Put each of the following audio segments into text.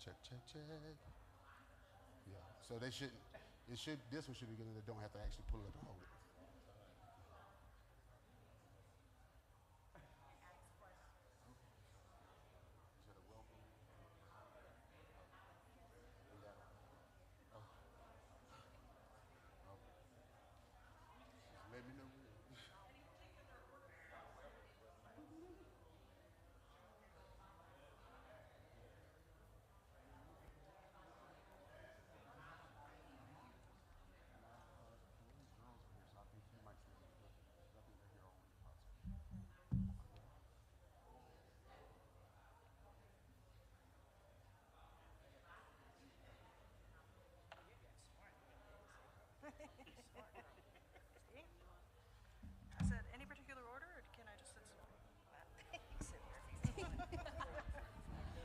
Check, check, check. Yeah. So they should. It should. This one should be good. They don't have to actually pull it to hold it. Is that a welcome? We got it. Oh, okay. Just let me know. I think you might see them. I think they're here already, possibly. I said, any particular order, or can I just sit somewhere? Sit here.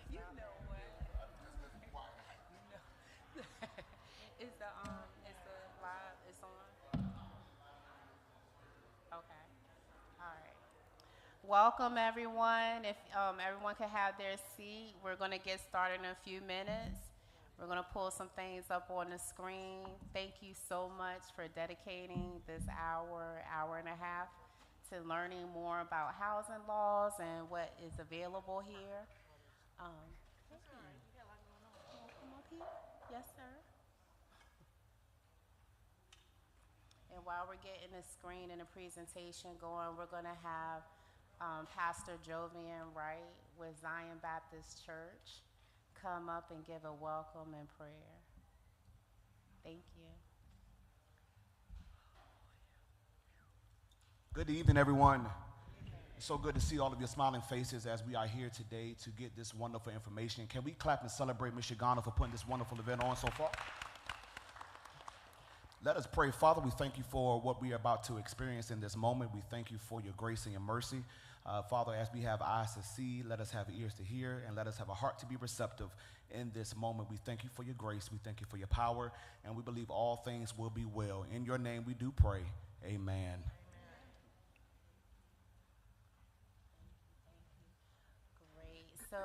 You know what? Just let's be quiet. Is the live is on? Okay. All right. Welcome everyone. If everyone could have their seat, we're going to get started in a few minutes. We're going to pull some things up on the screen. Thank you so much for dedicating this hour and a half to learning more about housing laws and what is available here. Um, hey, come up here. Yes, sir. And while we're getting the screen and the presentation going, we're going to have Pastor Jovian Wright with Zion Baptist Church come up and give a welcome and prayer. Thank you. Good evening, everyone. It's so good to see all of your smiling faces as we are here today to get this wonderful information. Can we clap and celebrate Michigana for putting this wonderful event on so far? Let us pray. Father, we thank you for what we are about to experience in this moment. We thank you for your grace and your mercy. Father, as we have eyes to see, let us have ears to hear, and let us have a heart to be receptive in this moment. We thank you for your grace. We thank you for your power, and we believe all things will be well. In your name we do pray. Amen. Great. So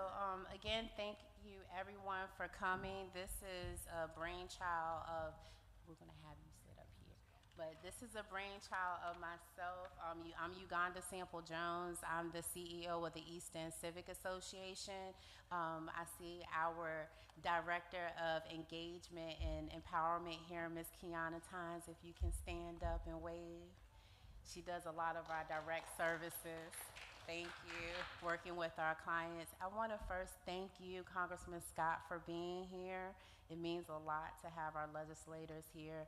again, thank you everyone for coming. This is a brainchild of, we're going to have you sit up here. But this is a brainchild of myself. I'm Uganda Sample Jones. I'm the CEO of the East End Civic Association. I see our Director of Engagement and Empowerment here, Ms. Kiana Tynes, if you can stand up and wave. She does a lot of our direct services. Thank you. Working with our clients. I want to first thank you, Congressman Scott, for being here. It means a lot to have our legislators here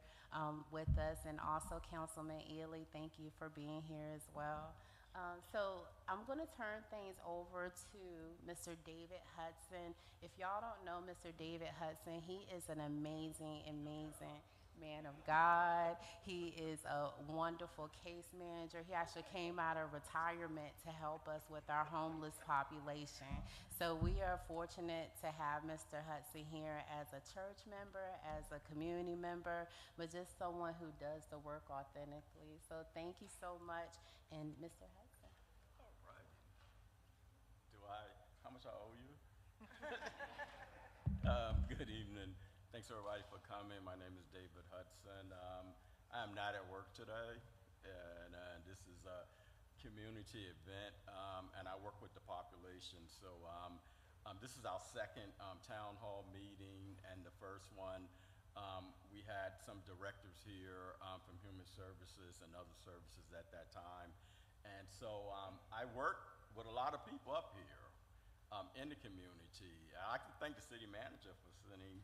with us, and also Councilman Ely, thank you for being here as well. So I'm going to turn things over to Mr. David Hudson. If y'all don't know Mr. David Hudson, he is an amazing man of God. He is a wonderful case manager. He actually came out of retirement to help us with our homeless population. So we are fortunate to have Mr. Hudson here as a church member, as a community member, but just someone who does the work authentically. So thank you so much. And Mr. Hudson. All right. How much I owe you? Good evening. Thanks everybody for coming. My name is David Hudson. I am not at work today, and this is a community event, and I work with the population. So this is our second town hall meeting, and the first one, we had some directors here from Human Services and other services at that time. And so I work with a lot of people up here in the community. I can thank the city manager for sending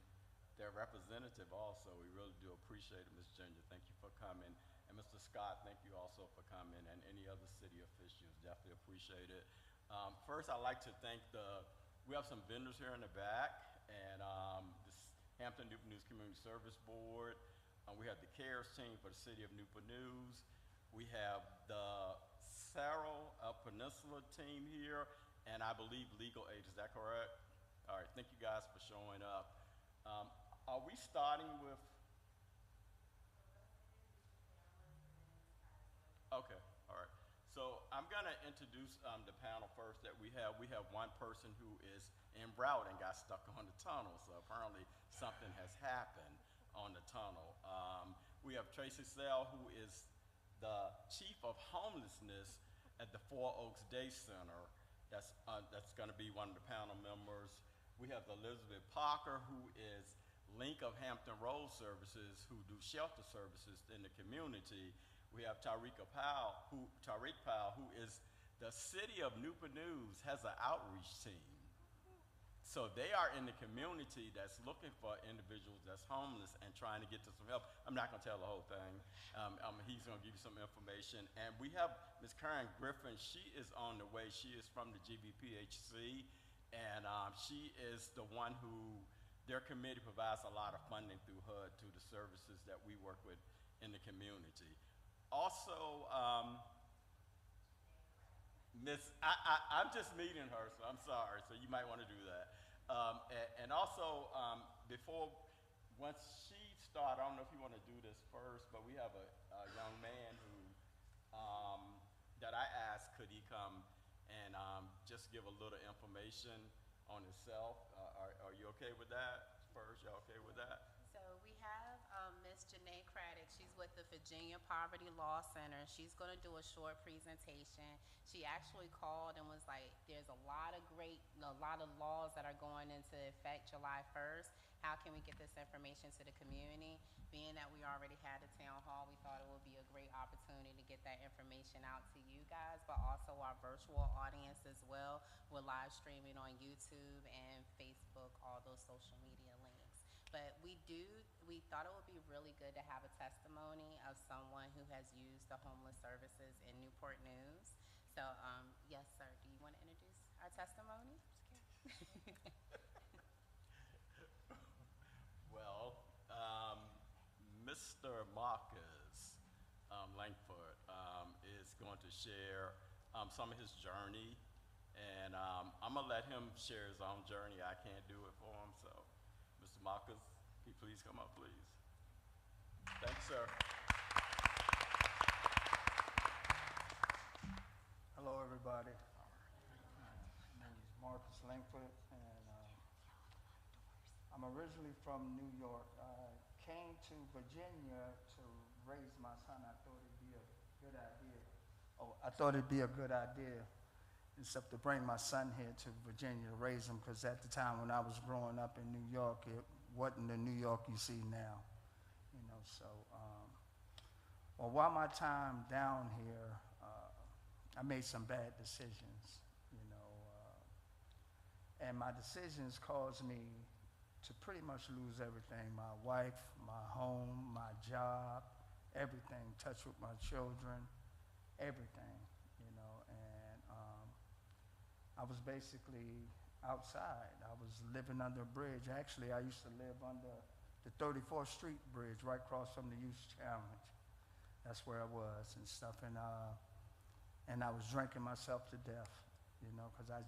their representative also. We really do appreciate it, Ms. Ginger. Thank you for coming. And Mr. Scott, thank you also for coming, and any other city officials, definitely appreciate it. First, I'd like to thank we have some vendors here in the back, and this Hampton Newport News Community Service Board. We have the CARES team for the city of Newport News. We have the Cerro Peninsula team here, and I believe Legal Aid, is that correct? All right, thank you guys for showing up. Are we starting with? Okay, all right. So I'm going to introduce the panel first that we have. We have one person who is en route and got stuck on the tunnel, so apparently something has happened on the tunnel. We have Tracy Sell, who is the chief of homelessness at the Four Oaks Day Center. That's going to be one of the panel members. We have Elizabeth Parker, who is Link of Hampton Road Services, who do shelter services in the community. We have Tariq Powell, who is the city of Newport News, has an outreach team. So they are in the community that's looking for individuals that's homeless and trying to get to some help. I'm not going to tell the whole thing. He's going to give you some information. And we have Ms. Karen Griffin. She is on the way. She is from the GBPHC, and she is the one who, their committee provides a lot of funding through HUD to the services that we work with in the community. Also, I'm just meeting her, so I'm sorry, so you might want to do that. And also, once she starts, I don't know if you want to do this first, but we have a young man who, that I asked, could he come and just give a little information on himself. Are you okay with that? Spurs, y'all okay with that? So we have Ms. Janae Craddock. She's with the Virginia Poverty Law Center. She's going to do a short presentation. She actually called and was like, there's a lot of laws that are going into effect July 1st. How can we get this information to the community? Being that we already had a town hall, we thought it would be a great opportunity to get that information out to you guys, but also our virtual audience as well. We're live streaming on YouTube and Facebook, all those social media links. But we thought it would be really good to have a testimony of someone who has used the homeless services in Newport News. So, yes, sir, do you want to introduce our testimony? Well, Mr. Marcus Langford is going to share some of his journey, and I'm going to let him share his own journey. I can't do it for him, so Mr. Marcus, can you please come up, please? Thanks, sir. Hello, everybody. My name is Marcus Langford, and I'm originally from New York. I came to Virginia to raise my son. I thought it'd be a good idea. I thought it'd be a good idea, except to bring my son here to Virginia to raise him, because at the time when I was growing up in New York, it wasn't the New York you see now. You know, so well, while my time down here, I made some bad decisions, you know, and my decisions caused me to pretty much lose everything: my wife, my home, my job, everything, touch with my children, everything, you know, and I was basically outside. I was living under a bridge. Actually, I used to live under the 34th Street Bridge right across from the Youth Challenge. That's where I was and stuff, and I was drinking myself to death, you know, because I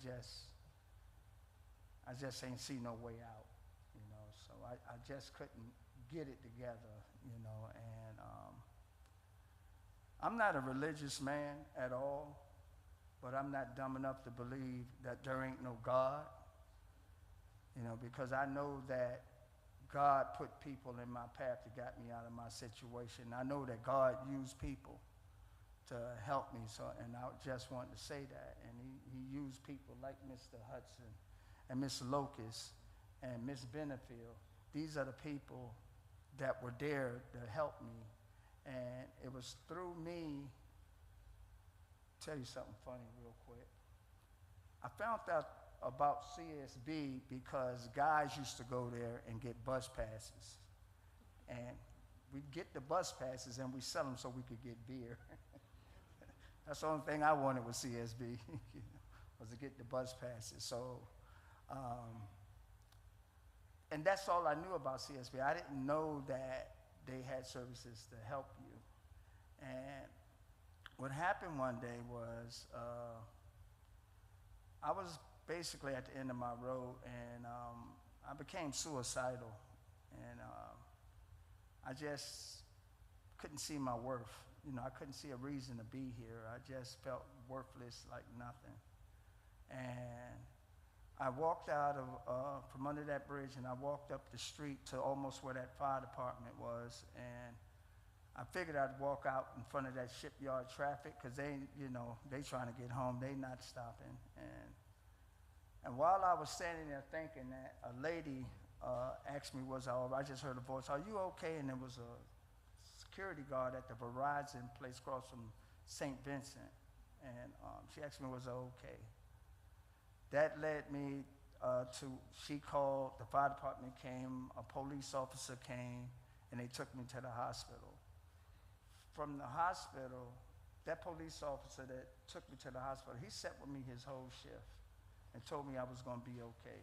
just ain't see no way out, you know. So I just couldn't get it together, you know. And I'm not a religious man at all, but I'm not dumb enough to believe that there ain't no God, you know, because I know that God put people in my path that got me out of my situation. I know that God used people to help me, so, and I just wanted to say that. And he used people like Mr. Hudson and Miss Locust and Miss Benefield. These are the people that were there to help me. And it was through me. Tell you something funny real quick. I found out about CSB because guys used to go there and get bus passes. And we'd get the bus passes and we sell them so we could get beer. That's the only thing I wanted with CSB, you know, was to get the bus passes. So, and that's all I knew about CSB. I didn't know that they had services to help you. And what happened one day was I was basically at the end of my road, and I became suicidal. And I just couldn't see my worth. I couldn't see a reason to be here. I just felt worthless like nothing. And I walked out of, from under that bridge, and I walked up the street to almost where that fire department was, and I figured I'd walk out in front of that shipyard traffic, because they trying to get home, they not stopping. And while I was standing there thinking that, a lady asked me, was I all right? I just heard a voice, are you okay? And there was a security guard at the Verizon place across from St. Vincent, and she asked me, was I okay? That led me she called, the fire department came, a police officer came, and they took me to the hospital. From the hospital, that police officer that took me to the hospital, he sat with me his whole shift and told me I was going to be okay.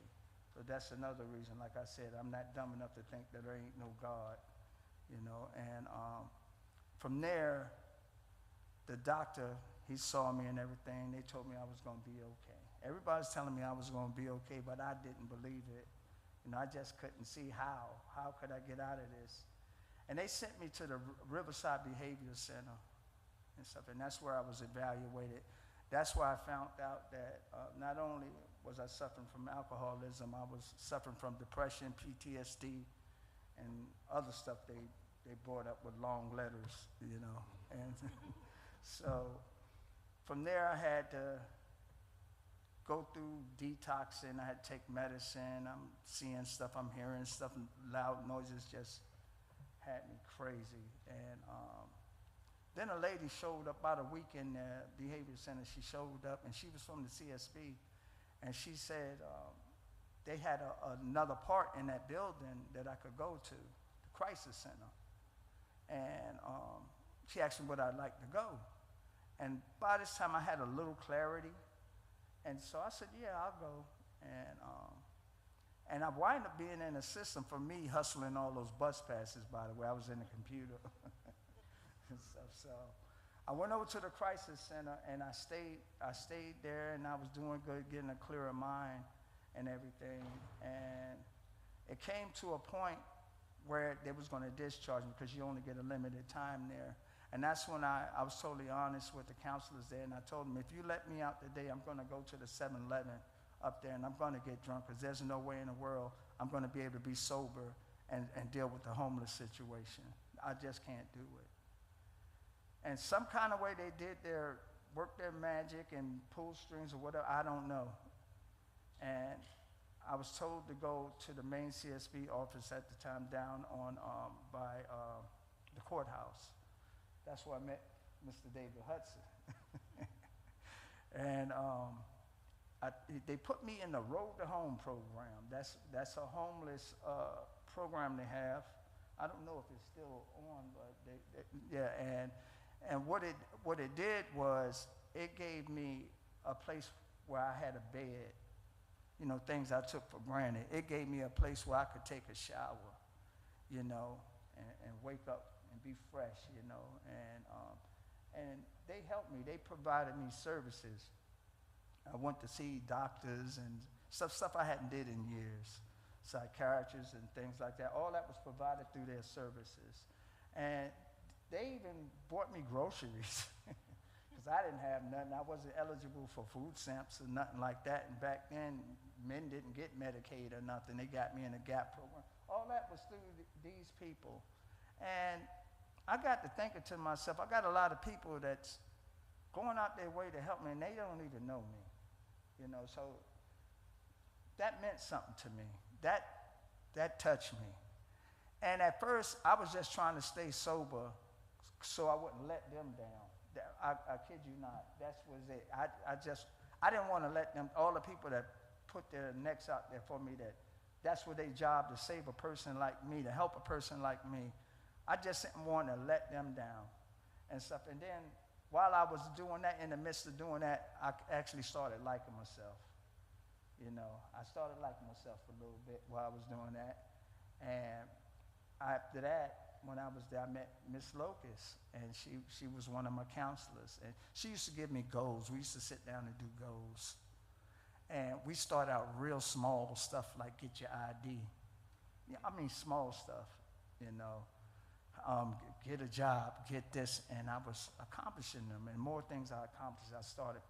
So that's another reason, like I said, I'm not dumb enough to think that there ain't no God, And from there, the doctor, he saw me and everything. They told me I was going to be okay. Everybody's telling me I was going to be okay, but I didn't believe it. I just couldn't see how. How could I get out of this? And they sent me to the Riverside Behavior Center and stuff, and that's where I was evaluated. That's where I found out that not only was I suffering from alcoholism, I was suffering from depression, PTSD, and other stuff they brought up with long letters, And so from there I had to go through detoxing. I had to take medicine. I'm seeing stuff, I'm hearing stuff, loud noises just had me crazy. And then a lady showed up about a week in the behavior center. She showed up, and she was from the CSB, and she said they had another part in that building that I could go to, the crisis center. And she asked me would I like to go. And by this time I had a little clarity. And so I said, yeah, I'll go. And I wind up being in a system for me hustling all those bus passes, by the way. I was in the computer and stuff. So I went over to the crisis center, and I stayed there, and I was doing good, getting a clearer mind and everything. And it came to a point where they was going to discharge me because you only get a limited time there. And that's when I was totally honest with the counselors there, and I told them, if you let me out today, I'm going to go to the 7-Eleven up there, and I'm going to get drunk, because there's no way in the world I'm going to be able to be sober and deal with the homeless situation. I just can't do it. And some kind of way they did work their magic and pull strings or whatever, I don't know. And I was told to go to the main CSB office at the time down on by the courthouse. That's where I met Mr. David Hudson. And they put me in the Road to Home program. That's a homeless program they have. I don't know if it's still on, but and what it did was it gave me a place where I had a bed, things I took for granted. It gave me a place where I could take a shower, and wake up and be fresh, and they helped me. They provided me services. I went to see doctors and stuff I hadn't did in years, psychiatrists and things like that. All that was provided through their services. And they even bought me groceries because I didn't have nothing. I wasn't eligible for food stamps or nothing like that. And back then, men didn't get Medicaid or nothing. They got me in a GAP program. All that was through these people. And I got to thinking to myself, I got a lot of people that's going out their way to help me, and they don't even know me. So that meant something to me. That touched me. And at first, I was just trying to stay sober so I wouldn't let them down. I kid you not. That was it. I didn't want to let them, all the people that put their necks out there for me, that's what their job, to save a person like me, to help a person like me. I just didn't want to let them down and stuff. And then while I was doing that, in the midst of doing that, I actually started liking myself. I started liking myself a little bit while I was doing that. And after that, when I was there, I met Miss Locust, and she was one of my counselors. And she used to give me goals. We used to sit down and do goals. And we started out real small stuff like get your ID. I mean small stuff, get a job, get this, and I was accomplishing them. And more things I accomplished, I started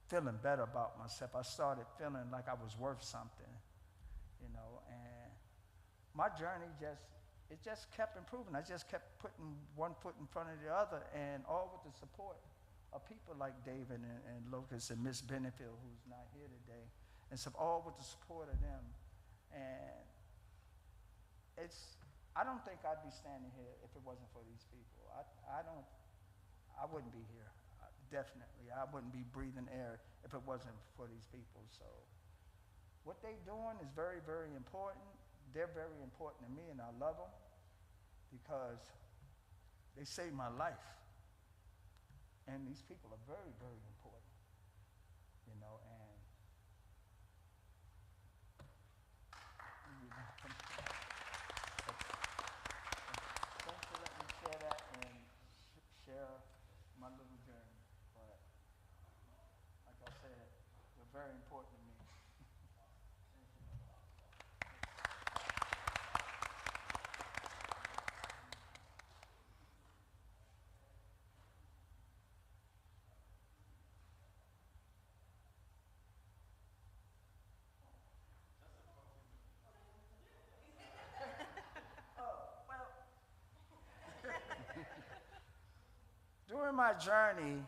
feeling better about myself. I started feeling like I was worth something, you know. And my journey just kept improving. I just kept putting one foot in front of the other, and all with the support of people like David and Locust and Miss Benefield, who's not here today, and so all with the support of them. And I don't think I'd be standing here if it wasn't for these people. I wouldn't be here. Definitely, I wouldn't be breathing air if it wasn't for these people. So what they're doing is very, very important. They're very important to me, and I love them because they saved my life. And these people are very, very important, you know. And thanks for letting me share that and share my little journey. But like I said, they're very important to me. During my journey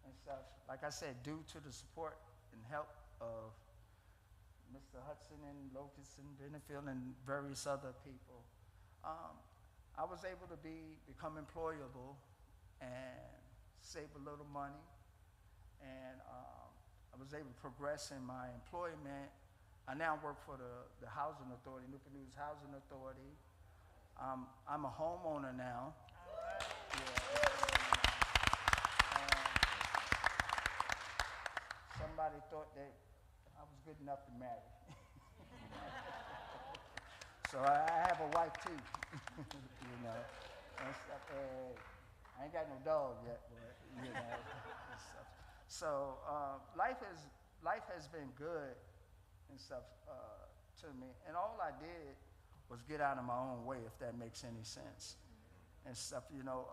and stuff, like I said, due to the support and help of Mr. Hudson and Locust and Benefield and various other people, I was able to become employable and save a little money. And I was able to progress in my employment. I now work for the Housing Authority, Newport News Housing Authority. I'm a homeowner now. Yeah. Somebody thought that I was good enough to marry. So I have a wife too, you know. And stuff. I ain't got no dog yet, but you know. And stuff. So life has been good and stuff to me, and all I did was get out of my own way, if that makes any sense, and stuff. You know,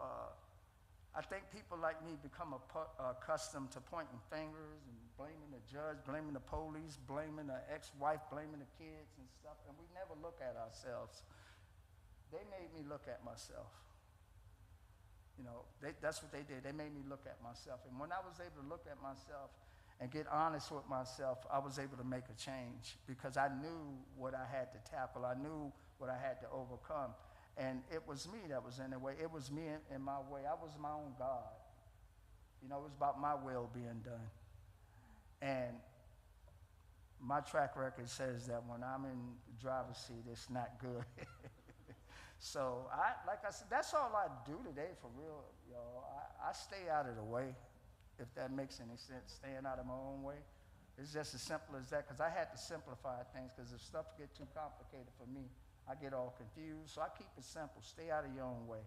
I think people like me become accustomed to pointing fingers and blaming the judge, blaming the police, blaming the ex-wife, blaming the kids and stuff, and we never look at ourselves. They made me look at myself. You know, that's what they did. They made me look at myself. And when I was able to look at myself and get honest with myself, I was able to make a change because I knew what I had to tackle. I knew what I had to overcome. And it was me that was in the way. It was me in my way. I was my own God. You know, it was about my will being done. And my track record says that when I'm in the driver's seat, it's not good. So, like I said, that's all I do today for real, y'all. I stay out of the way, if that makes any sense, staying out of my own way. It's just as simple as that, because I had to simplify things, because if stuff get too complicated for me, I get all confused. So I keep it simple. Stay out of your own way.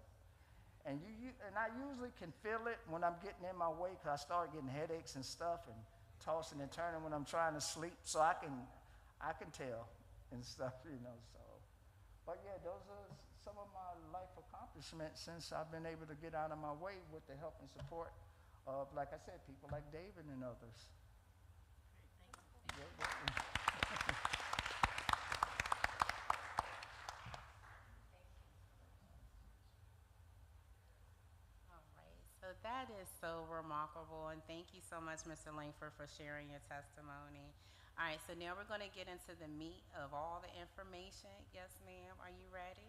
And and I usually can feel it when I'm getting in my way, because I start getting headaches and stuff and tossing and turning when I'm trying to sleep. So I can tell and stuff, you know. So, but yeah, those are some of my life accomplishments since I've been able to get out of my way with the help and support of, like I said, people like David and others. All right, so that is so remarkable, and thank you so much, Mr. Langford, for sharing your testimony. All right, so now we're going to get into the meat of all the information. Yes, ma'am, are you ready?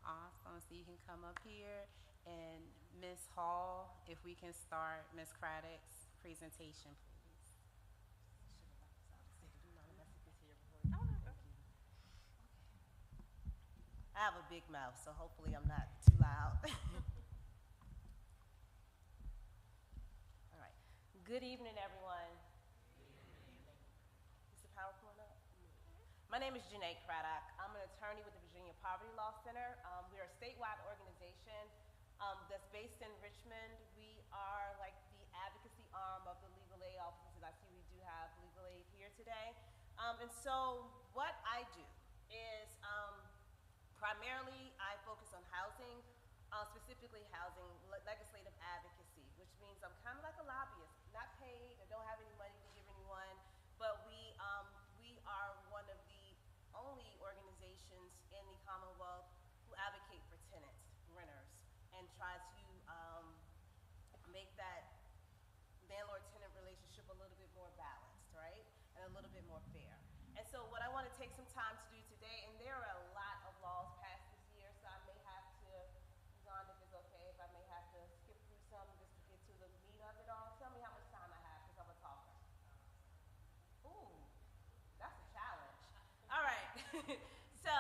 Awesome, so you can come up here, and Ms. Hall, if we can start Ms. Craddock's presentation, please. I have a big mouth, so hopefully I'm not too loud. All right. Good evening, everyone. Is the PowerPoint up? My name is Janae Craddock. I'm an attorney with the Virginia Poverty Law Center. We are a statewide organization that's based in Richmond. We are like the advocacy arm of the legal aid offices. I see we do have legal aid here today. And so what I do is primarily I focus on housing, specifically housing legislative advocacy, which means I'm kind of like a lobbyist, not paid, I don't have any money to give anyone, but we are one of the only organizations in the Commonwealth who advocate for tenants, renters, and try to make that landlord-tenant relationship a little bit more balanced, right? And a little bit more fair. And so what I want to take some time to do today, and there are a lot of laws passed this year, so I may have to, Yvonne, if it's okay, if I may have to skip through some just to get to the meat of it all. Tell me how much time I have, because I'm a talker. Ooh, that's a challenge. All right. So,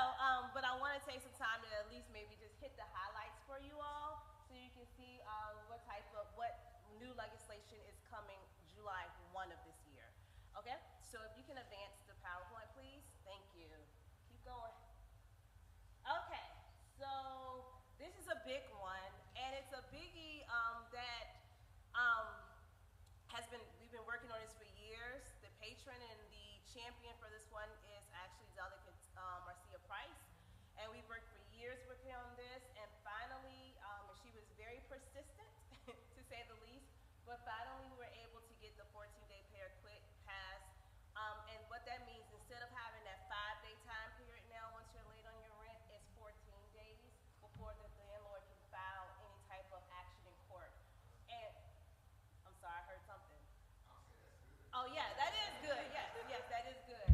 but I want to take some time to at least maybe just hit the highlights for you all, so you can see what new legislation is coming July 1 of this year. Okay, so if you can advance the PowerPoint, please. Thank you. Keep going. Okay, so this is a big one, and it's a biggie that we've been working on this for years. The patron and the champion for this one is actually Delegate Marcia Price, and we've worked for years with her on this, and finally, she was very persistent, to say the least, but finally we were able to get the 14-day pay or quit passed. And what that means, instead of having that 5-day time period now, once you're late on your rent, it's 14 days before the landlord can file any type of action in court. And, I'm sorry, I heard something. Oh yeah, that is good, yes, that is good.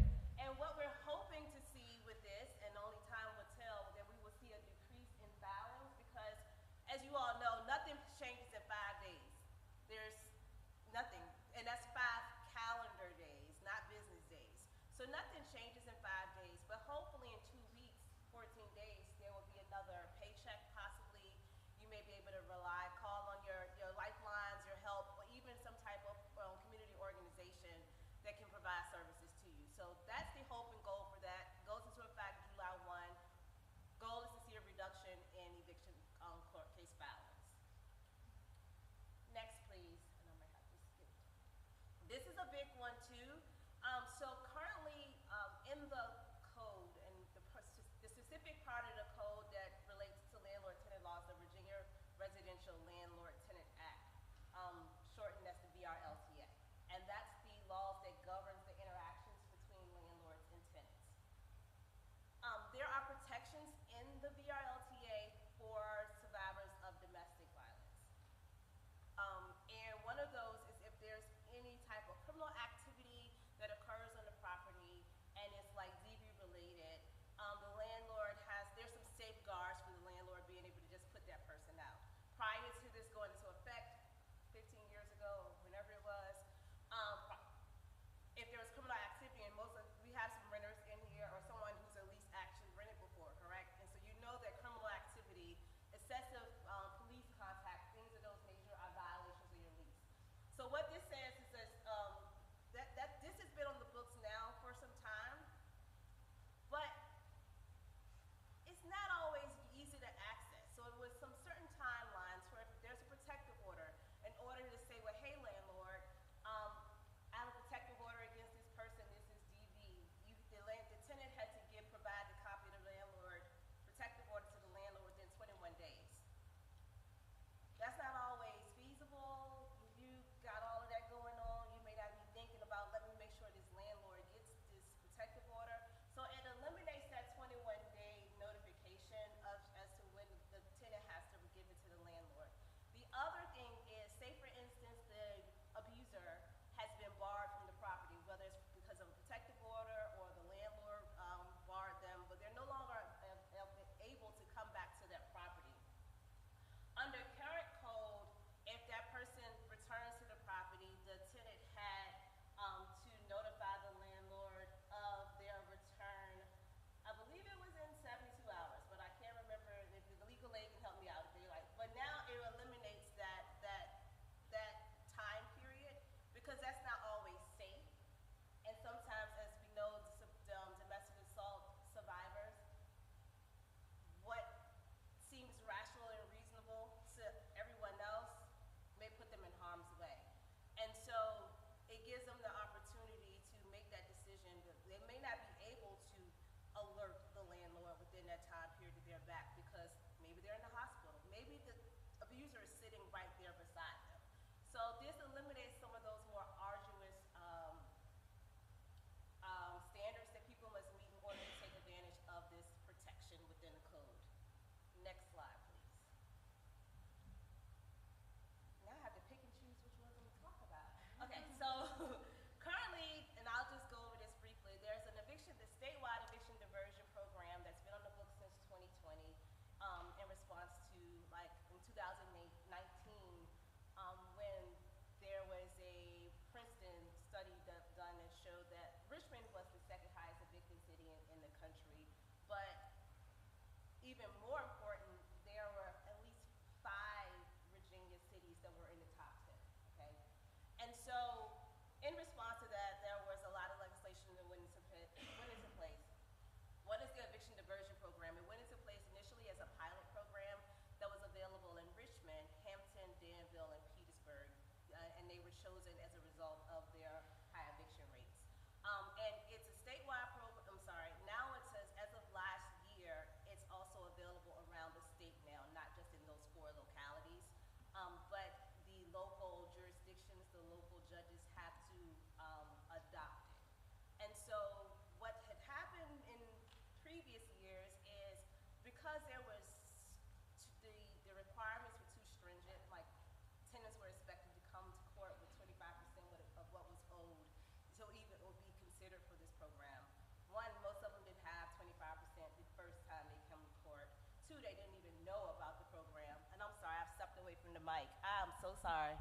the mic. I'm so sorry.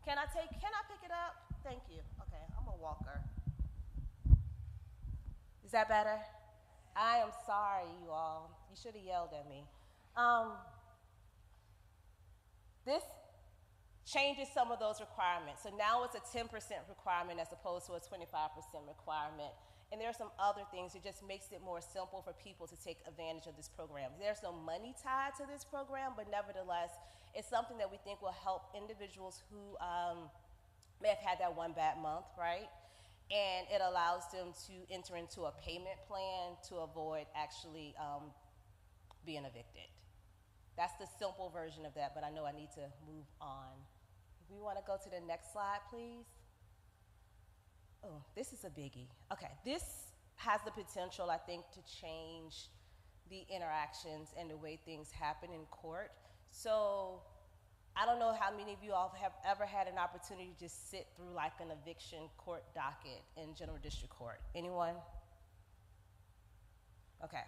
Can I pick it up? Thank you. Okay, I'm a walker. Is that better? I am sorry, you all. You should have yelled at me. This changes some of those requirements. So now it's a 10% requirement as opposed to a 25% requirement. And there are some other things. It just makes it more simple for people to take advantage of this program. There's no money tied to this program, but nevertheless, it's something that we think will help individuals who may have had that one bad month, right? And it allows them to enter into a payment plan to avoid actually being evicted. That's the simple version of that, but I know I need to move on. If we want to go to the next slide, please. Oh, this is a biggie. Okay, this has the potential, I think, to change the interactions and the way things happen in court. So I don't know how many of you all have ever had an opportunity to just sit through like an eviction court docket in General District Court. Anyone? Okay.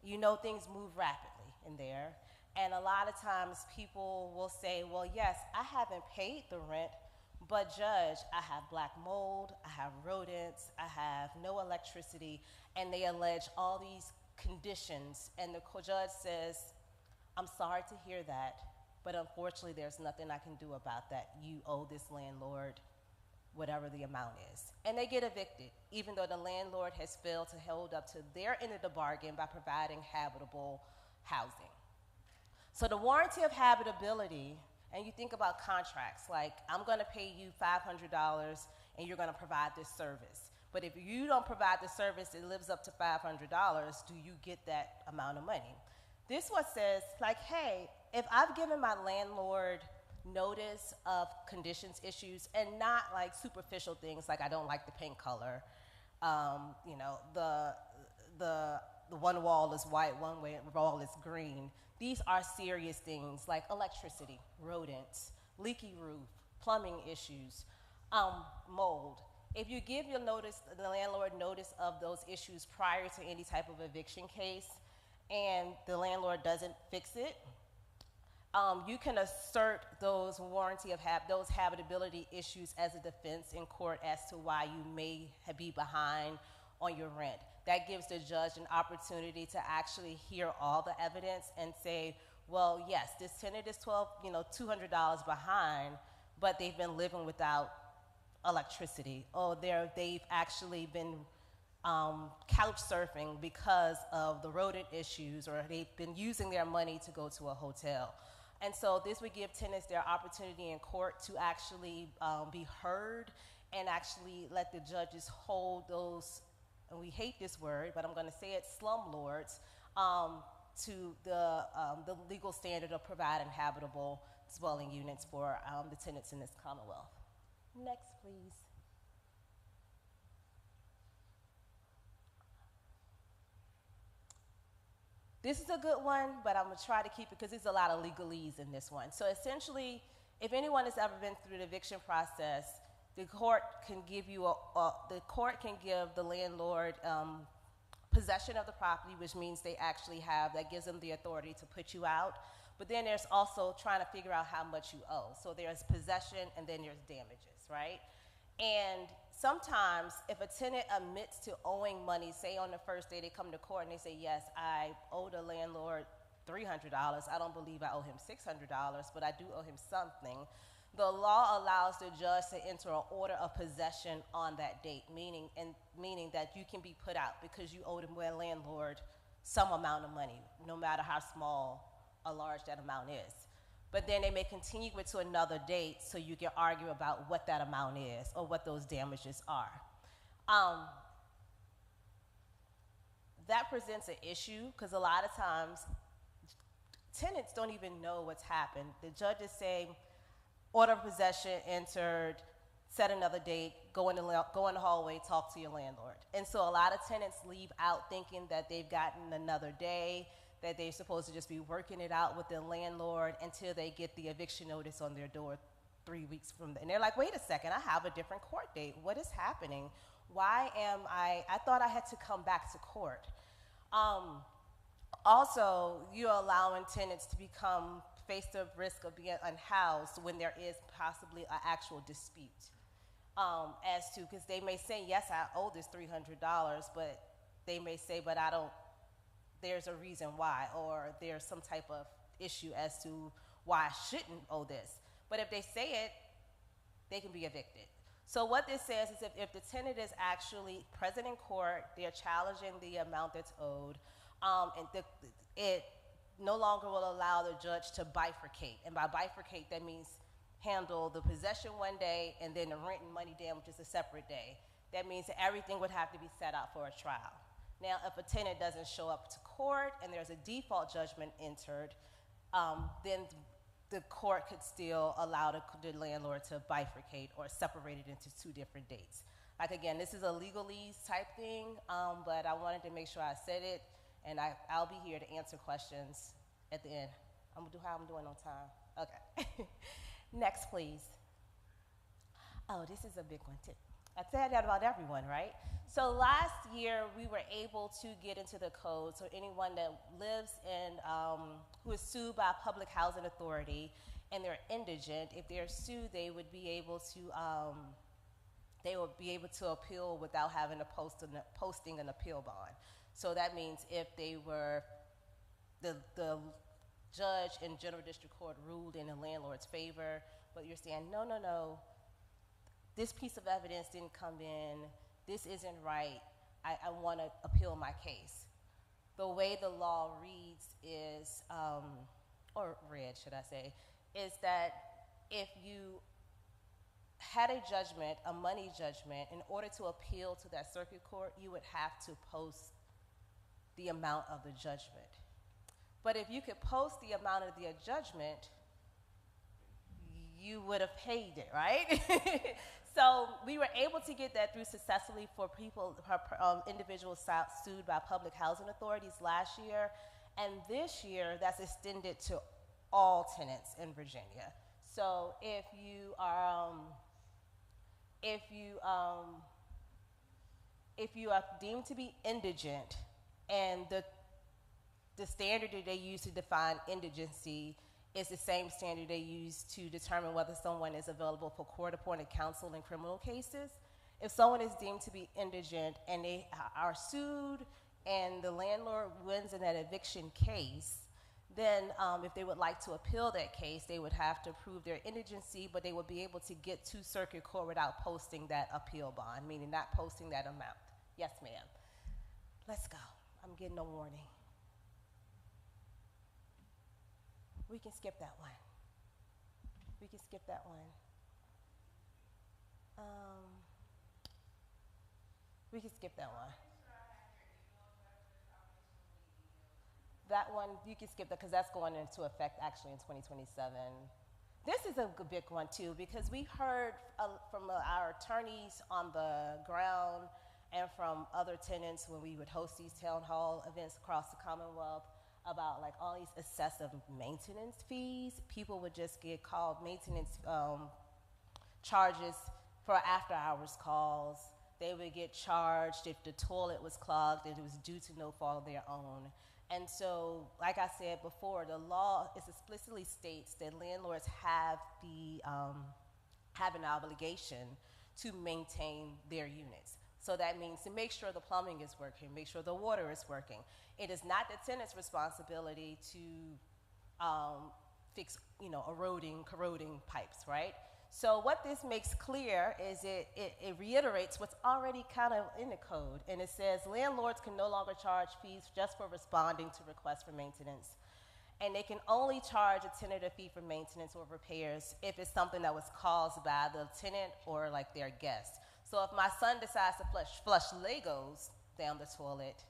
You know things move rapidly in there. And a lot of times people will say, well, yes, I haven't paid the rent, but judge, I have black mold, I have rodents, I have no electricity, and they allege all these conditions. And the judge says, I'm sorry to hear that, but unfortunately there's nothing I can do about that. You owe this landlord whatever the amount is. And they get evicted, even though the landlord has failed to hold up to their end of the bargain by providing habitable housing. So the warranty of habitability, and you think about contracts, like I'm gonna pay you $500 and you're gonna provide this service. But if you don't provide the service that lives up to $500, do you get that amount of money? This one says, like, hey, if I've given my landlord notice of conditions issues, and not like superficial things like I don't like the paint color, you know, the one wall is white, one wall is green. These are serious things like electricity, rodents, leaky roof, plumbing issues, mold. If you give your notice, the landlord notice of those issues prior to any type of eviction case, and the landlord doesn't fix it, you can assert those those habitability issues as a defense in court as to why you may be behind on your rent. That gives the judge an opportunity to actually hear all the evidence and say, well, yes, this tenant is $200 behind, but they've been living without electricity, or they've actually been couch surfing because of the rodent issues, or they've been using their money to go to a hotel. And so this would give tenants their opportunity in court to actually be heard and actually let the judges hold those, and we hate this word, but I'm gonna say it, slumlords, to the legal standard of providing habitable dwelling units for the tenants in this Commonwealth. Next, please. This is a good one, but I'm gonna try to keep it because there's a lot of legalese in this one. So essentially, if anyone has ever been through the eviction process, the court can give the landlord possession of the property, which means that gives them the authority to put you out. But then there's also trying to figure out how much you owe. So there's possession and then there's damages, right? And sometimes if a tenant admits to owing money, say on the first day they come to court and they say, yes, I owe the landlord $300. I don't believe I owe him $600, but I do owe him something. The law allows the judge to enter an order of possession on that date, meaning that you can be put out because you owe the landlord some amount of money, no matter how small or large that amount is. But then they may continue it to another date so you can argue about what that amount is or what those damages are. That presents an issue because a lot of times tenants don't even know what's happened. The judges say, order of possession entered, set another date, go in the hallway, talk to your landlord. And so a lot of tenants leave out thinking that they've gotten another day, that they're supposed to just be working it out with the landlord until they get the eviction notice on their door 3 weeks from then. And they're like, wait a second, I have a different court date. What is happening? Why am I thought I had to come back to court. Also, you're allowing tenants to become face the risk of being unhoused when there is possibly an actual dispute. As to, because they may say, yes, I owe this $300, but they may say, but I don't, there's a reason why, or there's some type of issue as to why I shouldn't owe this. But if they say it, they can be evicted. So what this says is if the tenant is actually present in court, they're challenging the amount that's owed, and it no longer will allow the judge to bifurcate. And by bifurcate, that means handle the possession one day and then the rent and money damage is a separate day. That means that everything would have to be set out for a trial. Now, if a tenant doesn't show up to court and there's a default judgment entered, then the court could still allow the landlord to bifurcate or separate it into two different dates. Like, again, this is a legalese type thing, but I wanted to make sure I said it, and I'll be here to answer questions at the end. I'm gonna do how I'm doing on time. Okay. Next, please. Oh, this is a big one too. I said that about everyone, right? So last year, we were able to get into the code, so anyone that lives in, who is sued by a public housing authority and they're indigent, if they're sued, they would be able to appeal without having to posting an appeal bond. So that means if they were, the judge in General District Court ruled in the landlord's favor, but you're saying, no, this piece of evidence didn't come in, this isn't right, I want to appeal my case. The way the law reads is, or read, should I say, is that if you had a judgment, a money judgment, in order to appeal to that circuit court, you would have to post the amount of the judgment. But if you could post the amount of the judgment, you would have paid it, right? So we were able to get that through successfully for people, individuals sued by public housing authorities last year. And this year, that's extended to all tenants in Virginia. So if you are, if you are deemed to be indigent, and the standard that they use to define indigency is the same standard they use to determine whether someone is available for court-appointed counsel in criminal cases. If someone is deemed to be indigent and they are sued and the landlord wins in that eviction case, then if they would like to appeal that case, they would have to prove their indigency, but they would be able to get to circuit court without posting that appeal bond, meaning not posting that amount. Yes, ma'am. Let's go. I'm getting no warning. We can skip that one. We can skip that one. We can skip that one. That one, you can skip that because that's going into effect actually in 2027. This is a big one too because we heard from our attorneys on the ground and from other tenants when we would host these town hall events across the Commonwealth about like all these excessive maintenance fees. People would just get called maintenance charges for after hours calls. They would get charged if the toilet was clogged and it was due to no fault of their own. And so, like I said before, the law explicitly states that landlords have an obligation to maintain their units. So that means to make sure the plumbing is working, make sure the water is working. It is not the tenant's responsibility to fix, corroding pipes, right? So what this makes clear is it reiterates what's already kind of in the code, and it says landlords can no longer charge fees just for responding to requests for maintenance. And they can only charge a tenant a fee for maintenance or repairs if it's something that was caused by the tenant or like their guest. So if my son decides to flush Legos down the toilet,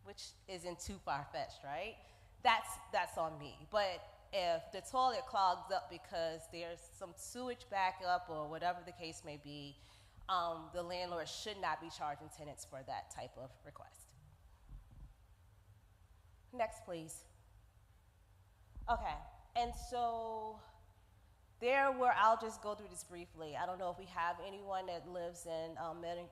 which isn't too far-fetched, right? That's on me. But if the toilet clogs up because there's some sewage backup or whatever the case may be, the landlord should not be charging tenants for that type of request. Next, please. Okay, and so I'll just go through this briefly. I don't know if we have anyone that lives in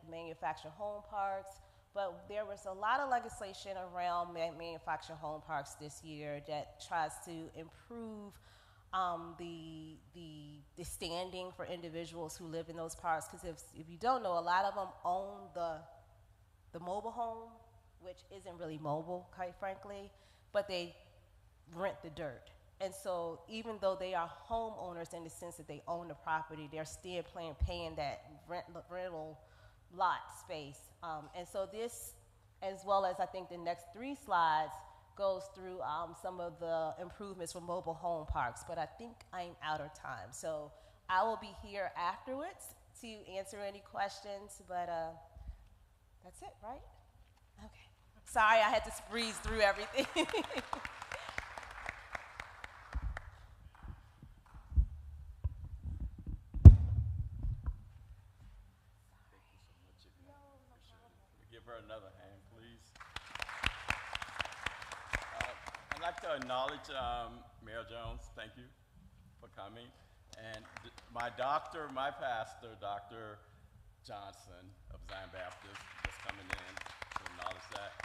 manufactured home parks, but there was a lot of legislation around manufactured home parks this year that tries to improve the standing for individuals who live in those parks. Because if you don't know, a lot of them own the mobile home, which isn't really mobile, quite frankly, but they rent the dirt. And so even though they are homeowners in the sense that they own the property, they're still paying that rental lot space. And so this, as well as I think the next 3 slides, goes through some of the improvements for mobile home parks, but I think I'm out of time. So I will be here afterwards to answer any questions, but that's it, right? Okay. Sorry, I had to breeze through everything. Give her another hand, please. I'd like to acknowledge Mayor Jones. Thank you for coming. And my doctor, my pastor, Dr. Johnson of Zion Baptist, just coming in to acknowledge that.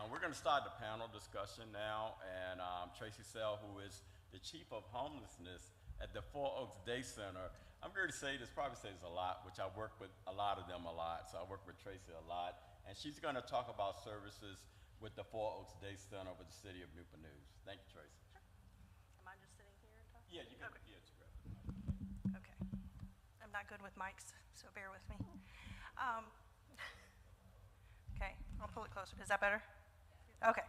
We're going to start the panel discussion now, and Tracy Sell, who is the Chief of Homelessness at the Four Oaks Day Center. I'm going to say this, probably says a lot, which I work with a lot of them a lot, so I work with Tracy a lot. And she's going to talk about services with the Four Oaks Day Center with the City of Newport News. Thank you, Tracy. Sure. Am I just sitting here and talking? Yeah, you can. Okay. Yeah, just grab it. Okay. I'm not good with mics, so bear with me. Okay, I'll pull it closer. Is that better? Okay.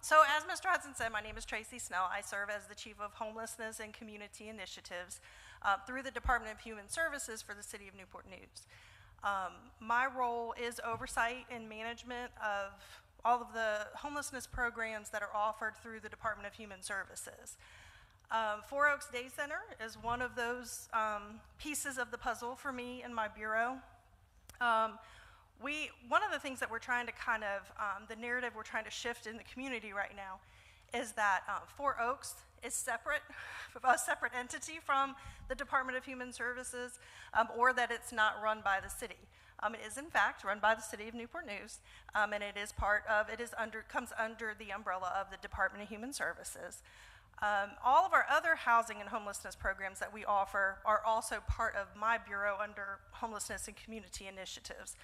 So as Mr. Hudson said, my name is Tracy Snell. I serve as the Chief of Homelessness and Community Initiatives through the Department of Human Services for the City of Newport News. My role is oversight and management of all of the homelessness programs that are offered through the Department of Human Services. Four Oaks Day Center is one of those pieces of the puzzle for me and my bureau. One of the things that we're trying to kind of, the narrative we're trying to shift in the community right now is that Four Oaks is separate, a separate entity from the Department of Human Services, or that it's not run by the city. It is in fact run by the City of Newport News, and it is comes under the umbrella of the Department of Human Services. All of our other housing and homelessness programs that we offer are also part of my bureau under Homelessness and Community Initiatives.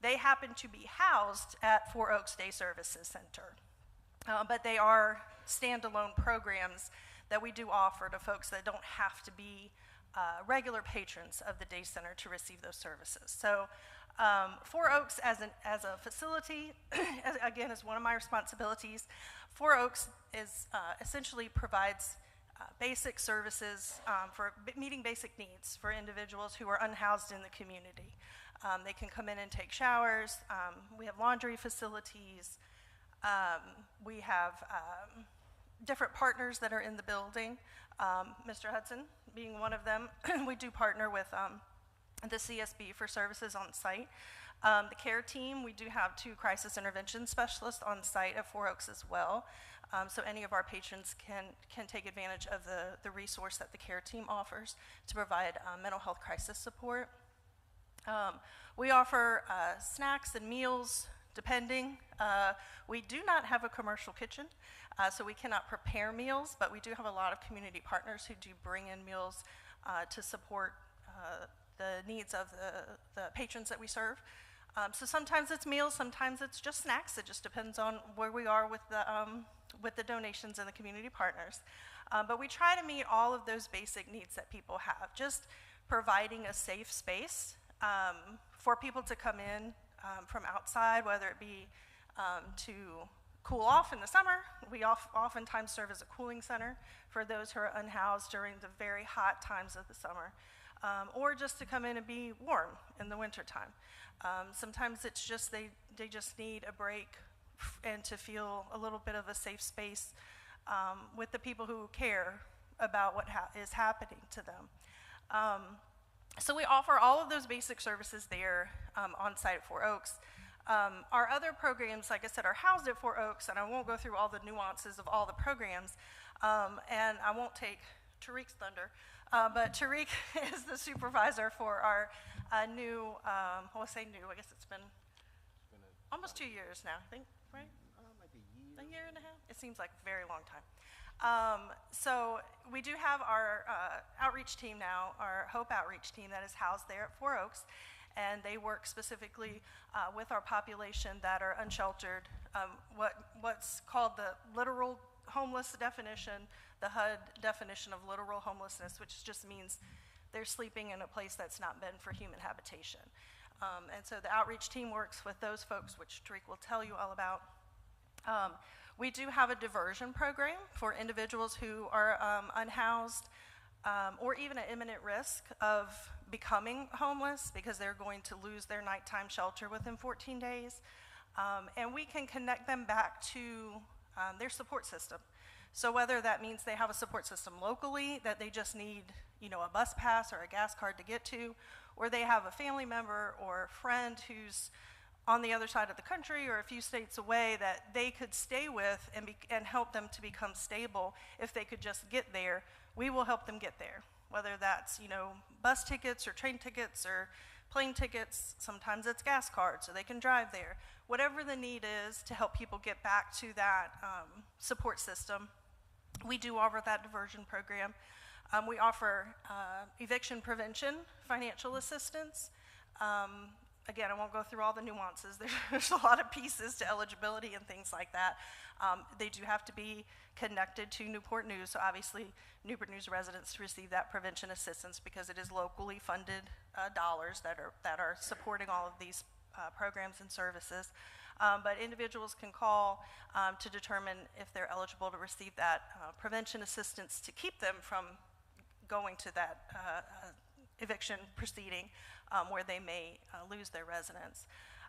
They happen to be housed at Four Oaks Day Services Center, but they are standalone programs that we do offer to folks that don't have to be regular patrons of the day center to receive those services. So Four Oaks as a facility, again, is one of my responsibilities. Four Oaks essentially provides basic services for meeting basic needs for individuals who are unhoused in the community. They can come in and take showers. We have laundry facilities. We have different partners that are in the building. Mr. Hudson being one of them. We do partner with the CSB for services on site. The care team, we do have 2 crisis intervention specialists on site at Four Oaks as well. So any of our patrons can take advantage of the resource that the care team offers to provide mental health crisis support. We offer snacks and meals, depending. We do not have a commercial kitchen, so we cannot prepare meals, but we do have a lot of community partners who do bring in meals to support the needs of the patrons that we serve. So sometimes it's meals, sometimes it's just snacks. It just depends on where we are with the donations and the community partners. But we try to meet all of those basic needs that people have, just providing a safe space for people to come in from outside, whether it be to cool off in the summer. We oftentimes serve as a cooling center for those who are unhoused during the very hot times of the summer, or just to come in and be warm in the wintertime. Sometimes it's just they just need a break and to feel a little bit of a safe space with the people who care about what is happening to them. So we offer all of those basic services there on site at Four Oaks. Our other programs, like I said, are housed at Four Oaks, and I won't go through all the nuances of all the programs, and I won't take Tariq's thunder, but Tariq is the supervisor for our new, I say new, I guess it's been almost 2 years now, I think, right? Like A year and a half? It seems like a very long time. So we do have our outreach team now, our Hope Outreach team that is housed there at Four Oaks, and they work specifically with our population that are unsheltered, what's called the literal homeless definition, the HUD definition of literal homelessness, which just means they're sleeping in a place that's not meant for human habitation. And so the outreach team works with those folks, which Tariq will tell you all about. We do have a diversion program for individuals who are unhoused or even at imminent risk of becoming homeless because they're going to lose their nighttime shelter within 14 days. And we can connect them back to their support system. So whether that means they have a support system locally that they just need, a bus pass or a gas card to get to, or they have a family member or a friend who's on the other side of the country or a few states away that they could stay with and help them to become stable if they could just get there, we will help them get there. Whether that's, bus tickets or train tickets or plane tickets, sometimes it's gas cards so they can drive there. Whatever the need is to help people get back to that support system, we do offer that diversion program. We offer eviction prevention, financial assistance. Again, I won't go through all the nuances. There's a lot of pieces to eligibility and things like that. They do have to be connected to Newport News, so obviously Newport News residents receive that prevention assistance because it is locally funded dollars that are supporting all of these programs and services. But individuals can call to determine if they're eligible to receive that prevention assistance to keep them from going to that eviction proceeding where they may lose their residence.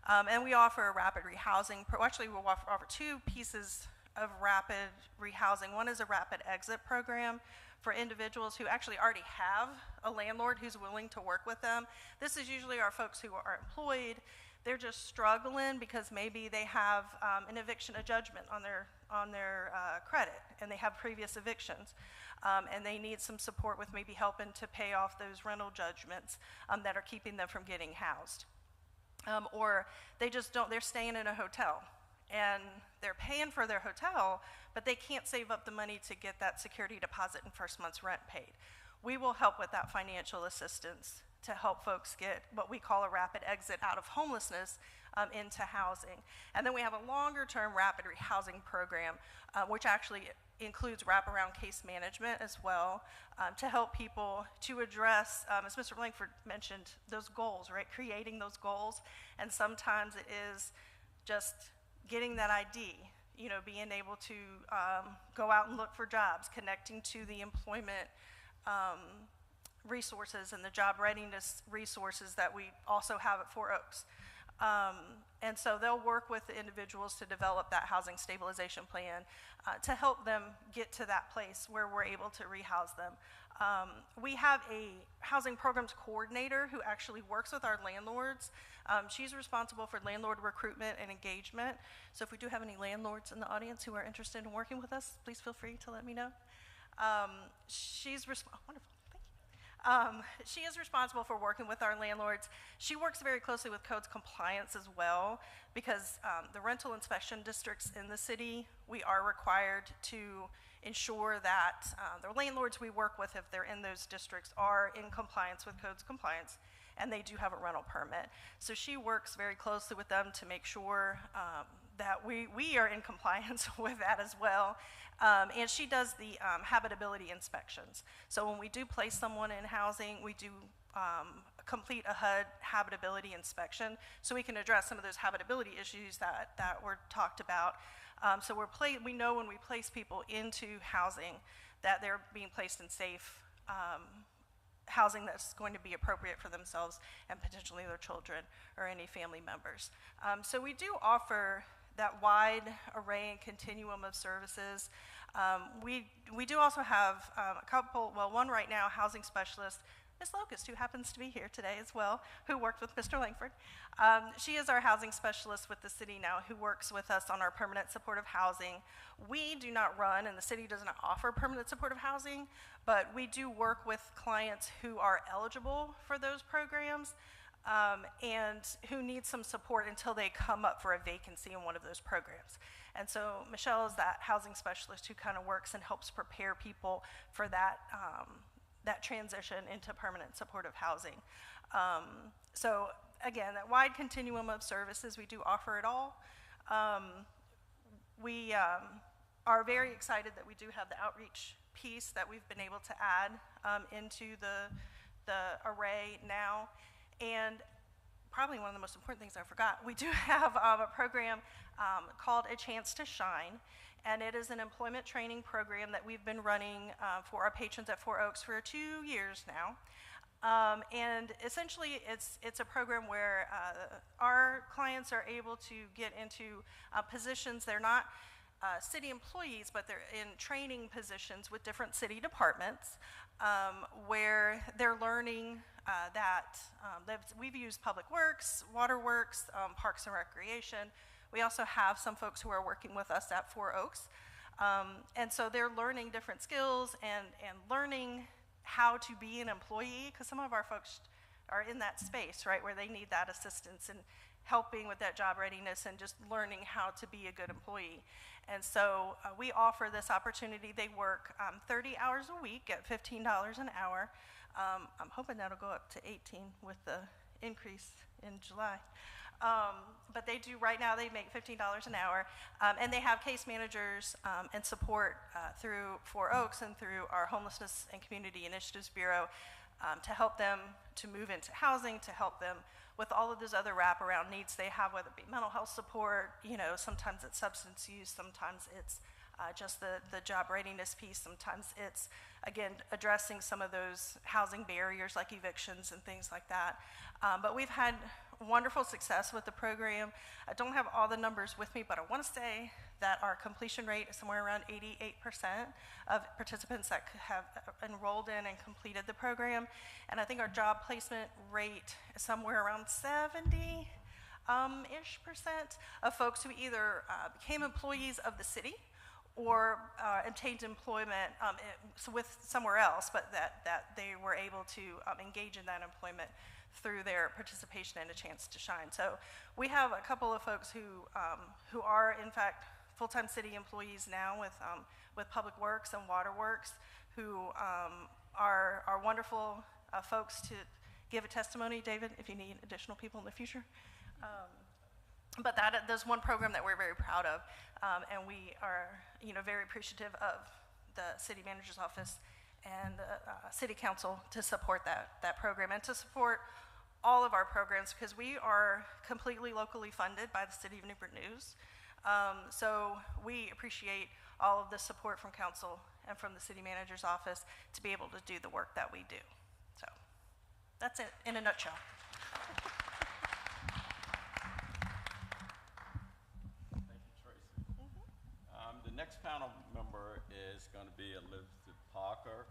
And we offer a rapid rehousing. Actually, we'll offer two pieces of rapid rehousing. One is a rapid exit program for individuals who actually already have a landlord who's willing to work with them. This is usually our folks who are employed. They're just struggling because maybe they have an eviction, a judgment on their credit, and they have previous evictions. And they need some support with maybe helping to pay off those rental judgments that are keeping them from getting housed. Or they just they're staying in a hotel and they're paying for their hotel, but they can't save up the money to get that security deposit and first month's rent paid. We will help with that financial assistance to help folks get what we call a rapid exit out of homelessness into housing. And then we have a longer-term rapid rehousing program, which actually includes wraparound case management as well, to help people to address, as Mr. Langford mentioned, those goals, right? Creating those goals. And sometimes it is just getting that ID, being able to go out and look for jobs, connecting to the employment resources and the job readiness resources that we also have at Four Oaks. And so they'll work with the individuals to develop that housing stabilization plan to help them get to that place where we're able to rehouse them. We have a housing programs coordinator who actually works with our landlords. She's responsible for landlord recruitment and engagement. So if we do have any landlords in the audience who are interested in working with us, please feel free to let me know. Wonderful. She is responsible for working with our landlords. She works very closely with codes compliance as well because the rental inspection districts in the city, we are required to ensure that the landlords we work with, if they're in those districts, are in compliance with codes compliance, and they do have a rental permit. So she works very closely with them to make sure that we are in compliance with that as well. And she does the habitability inspections. So when we do place someone in housing, we do complete a HUD habitability inspection so we can address some of those habitability issues that were talked about. So we know when we place people into housing that they're being placed in safe housing that's going to be appropriate for themselves and potentially their children or any family members. So we do offer that wide array and continuum of services. We do also have one right now, housing specialist, Ms. Locust, who happens to be here today as well, who worked with Mr. Langford. She is our housing specialist with the city now who works with us on our permanent supportive housing. We do not run, and the city does not offer permanent supportive housing, but we do work with clients who are eligible for those programs. and who need some support until they come up for a vacancy in one of those programs. And so Michelle is that housing specialist who kind of works and helps prepare people for that, that transition into permanent supportive housing. So again, that wide continuum of services, we do offer it all. We are very excited that we do have the outreach piece that we've been able to add into the array now. And probably one of the most important things I forgot, we do have a program called A Chance to Shine, and it is an employment training program that we've been running for our patrons at Four Oaks for 2 years now. And essentially, it's a program where our clients are able to get into positions. They're not city employees, but they're in training positions with different city departments where they're learning we've used Public Works, Water Works, Parks and Recreation. We also have some folks who are working with us at Four Oaks. And so they're learning different skills and learning how to be an employee, because some of our folks are in that space, right, where they need that assistance and helping with that job readiness and just learning how to be a good employee. And so we offer this opportunity. They work 30 hours a week at $15 an hour. I'm hoping that'll go up to 18 with the increase in July. But they do, right now, they make $15 an hour, and they have case managers and support through Four Oaks and through our Homelessness and Community Initiatives Bureau to help them to move into housing, to help them with all of those other wraparound needs they have, whether it be mental health support, you know, sometimes it's substance use, sometimes it's just the job readiness piece, sometimes it's, again, addressing some of those housing barriers like evictions and things like that. But we've had wonderful success with the program. I don't have all the numbers with me, but I want to say that our completion rate is somewhere around 88% of participants that have enrolled in and completed the program. And I think our job placement rate is somewhere around 70-ish% of folks who either became employees of the city or obtained employment with somewhere else, but that they were able to engage in that employment through their participation and A Chance to Shine. So we have a couple of folks who are, in fact, full-time city employees now with Public Works and Water Works, who are wonderful folks to give a testimony, David, if you need additional people in the future. But there's one program that we're very proud of, and we are, you know, very appreciative of the city manager's office and the city council to support that program and to support all of our programs, because we are completely locally funded by the City of Newport News. So we appreciate all of the support from council and from the city manager's office to be able to do the work that we do. So that's it in a nutshell. Thank you, Tracy. The next panel member is going to be Elizabeth Parker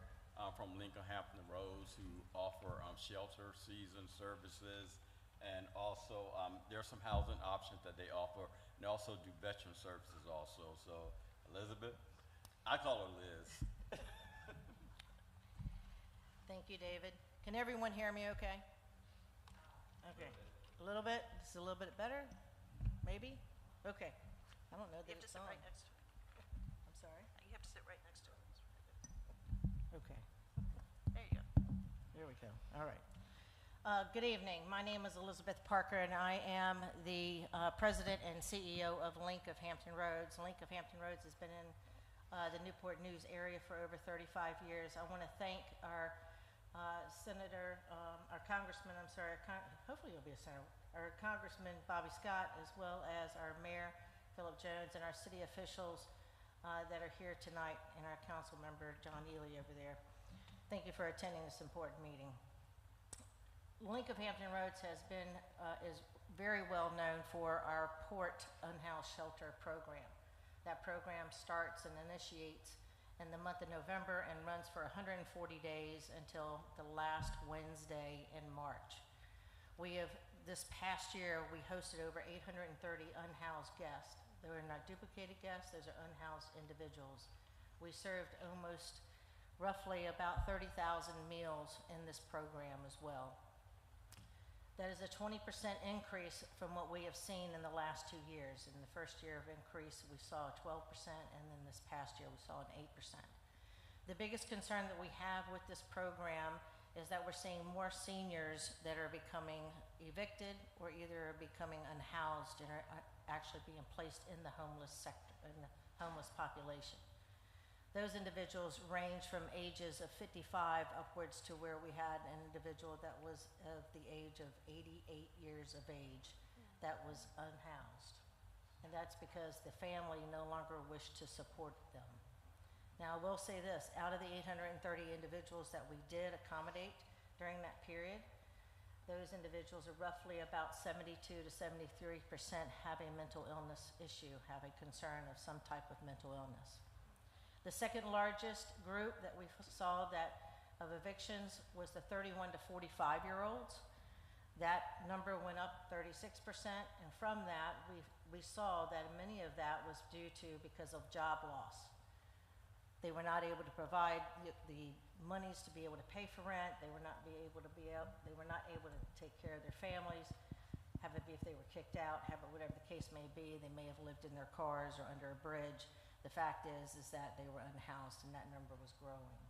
from Lincoln Hampton Roads, who offer shelter season services, and also there's some housing options that they offer, and they also do veteran services also. So Elizabeth, I call her Liz. Thank you, David. Can everyone hear me okay? Okay. A little bit? Just a little bit better? Maybe? Okay. I don't know that You have to it's sit on. right next to it. I'm sorry? You have to sit right next to it. Okay. There you go. There we go. All right. Good evening. My name is Elizabeth Parker, and I am the president and CEO of Link of Hampton Roads. Link of Hampton Roads has been in the Newport News area for over 35 years. I want to thank our Senator, our Congressman, I'm sorry, hopefully you'll be a senator, our Congressman Bobby Scott, as well as our Mayor Philip Jones and our city officials that are here tonight, and our council member John Ely over there. Thank you for attending this important meeting. Link of Hampton Roads has been, is very well known for our Port Unhoused Shelter program. That program starts and initiates in the month of November and runs for 140 days until the last Wednesday in March. We have, this past year, we hosted over 830 unhoused guests. They were not duplicated guests, those are unhoused individuals. We served almost roughly about 30,000 meals in this program as well. That is a 20% increase from what we have seen in the last 2 years. In the first year of increase, we saw a 12%, and then this past year, we saw an 8%. The biggest concern that we have with this program is that we're seeing more seniors that are becoming evicted or either becoming unhoused and are actually being placed in the homeless sector, in the homeless population. Those individuals range from ages of 55 upwards to where we had an individual that was of the age of 88 years of age that was unhoused. And that's because the family no longer wished to support them. Now, I will say this, out of the 830 individuals that we did accommodate during that period, those individuals are roughly about 72 to 73% have a mental illness issue, have a concern of some type of mental illness. The second largest group that we saw of evictions was the 31 to 45-year-olds. That number went up 36%, and from that, we saw that many of that was because of job loss. They were not able to provide the monies to be able to pay for rent. They were not able to take care of their families, have it be if they were kicked out, have it whatever the case may be. They may have lived in their cars or under a bridge. The fact is that they were unhoused, and that number was growing.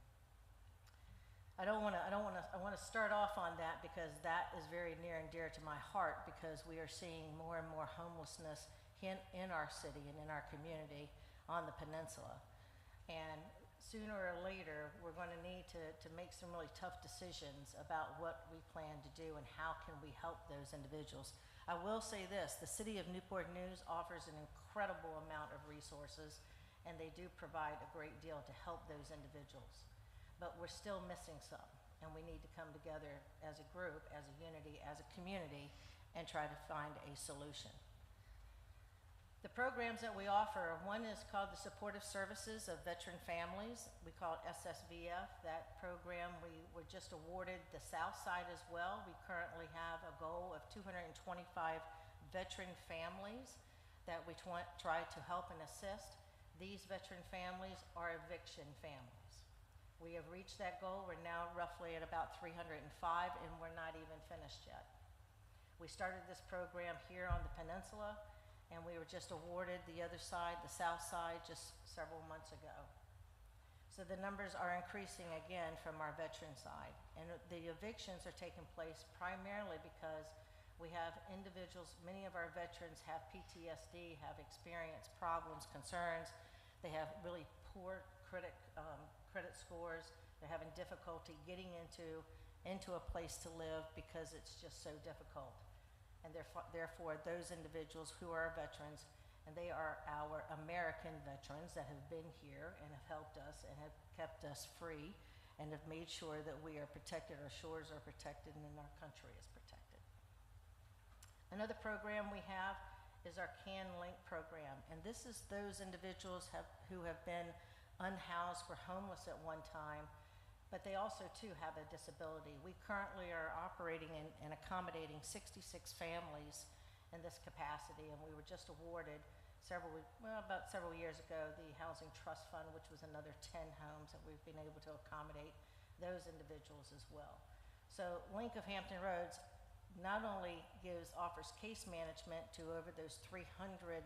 I want to start off on that because that is very near and dear to my heart, because we are seeing more and more homelessness in our city and in our community on the peninsula. And sooner or later, we're going to need to make some really tough decisions about what we plan to do and how can we help those individuals. I will say this, the City of Newport News offers an incredible amount of resources, and they do provide a great deal to help those individuals. But we're still missing some, and we need to come together as a group, as a unity, as a community, and try to find a solution. The programs that we offer, one is called the Supportive Services of Veteran Families. We call it SSVF. That program, we were just awarded the South Side as well. We currently have a goal of 225 veteran families that we try to help and assist. These veteran families are eviction families. We have reached that goal. We're now roughly at about 305, and we're not even finished yet. We started this program here on the peninsula, and we were just awarded the other side, the south side, just several months ago. So the numbers are increasing again from our veteran side. And the evictions are taking place primarily because we have individuals, many of our veterans have PTSD, have experienced problems, concerns. They have really poor credit scores. They're having difficulty getting into a place to live because it's just so difficult. And therefore, those individuals who are veterans, and they are our American veterans that have been here and have helped us and have kept us free and have made sure that we are protected, our shores are protected, and our country is protected. Another program we have is our CAN Link program, and this is those individuals who have been unhoused, were homeless at one time, but they also too have a disability. We currently are operating and accommodating 66 families in this capacity, and we were just awarded about several years ago, the Housing Trust Fund, which was another 10 homes that we've been able to accommodate those individuals as well. So Link of Hampton Roads not only offers case management to over those 300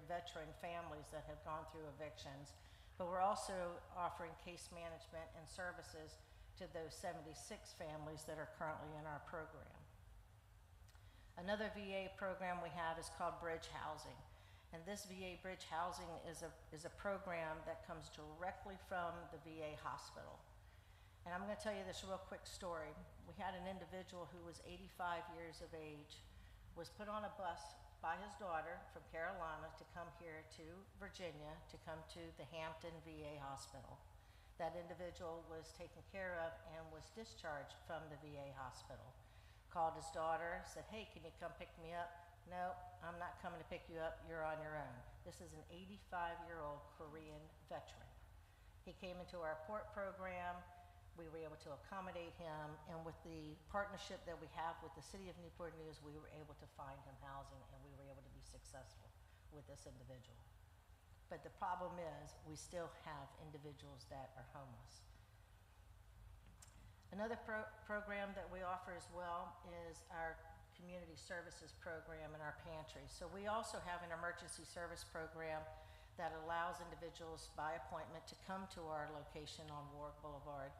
veteran families that have gone through evictions, but we're also offering case management and services to those 76 families that are currently in our program. Another VA program we have is called Bridge Housing. And this VA Bridge Housing is a program that comes directly from the VA hospital. And I'm going to tell you this real quick story. We had an individual who was 85 years of age, was put on a bus by his daughter from Carolina to come here to Virginia to come to the Hampton VA hospital. That individual was taken care of and was discharged from the VA hospital. Called his daughter, said, "Hey, can you come pick me up?" "No, I'm not coming to pick you up, you're on your own." This is an 85-year-old Korean veteran. He came into our port program. We were able to accommodate him, and with the partnership that we have with the City of Newport News, we were able to find him housing, and we were able to be successful with this individual. But the problem is, we still have individuals that are homeless. Another program that we offer as well is our community services program in our pantry. So we also have an emergency service program that allows individuals by appointment to come to our location on Warwick Boulevard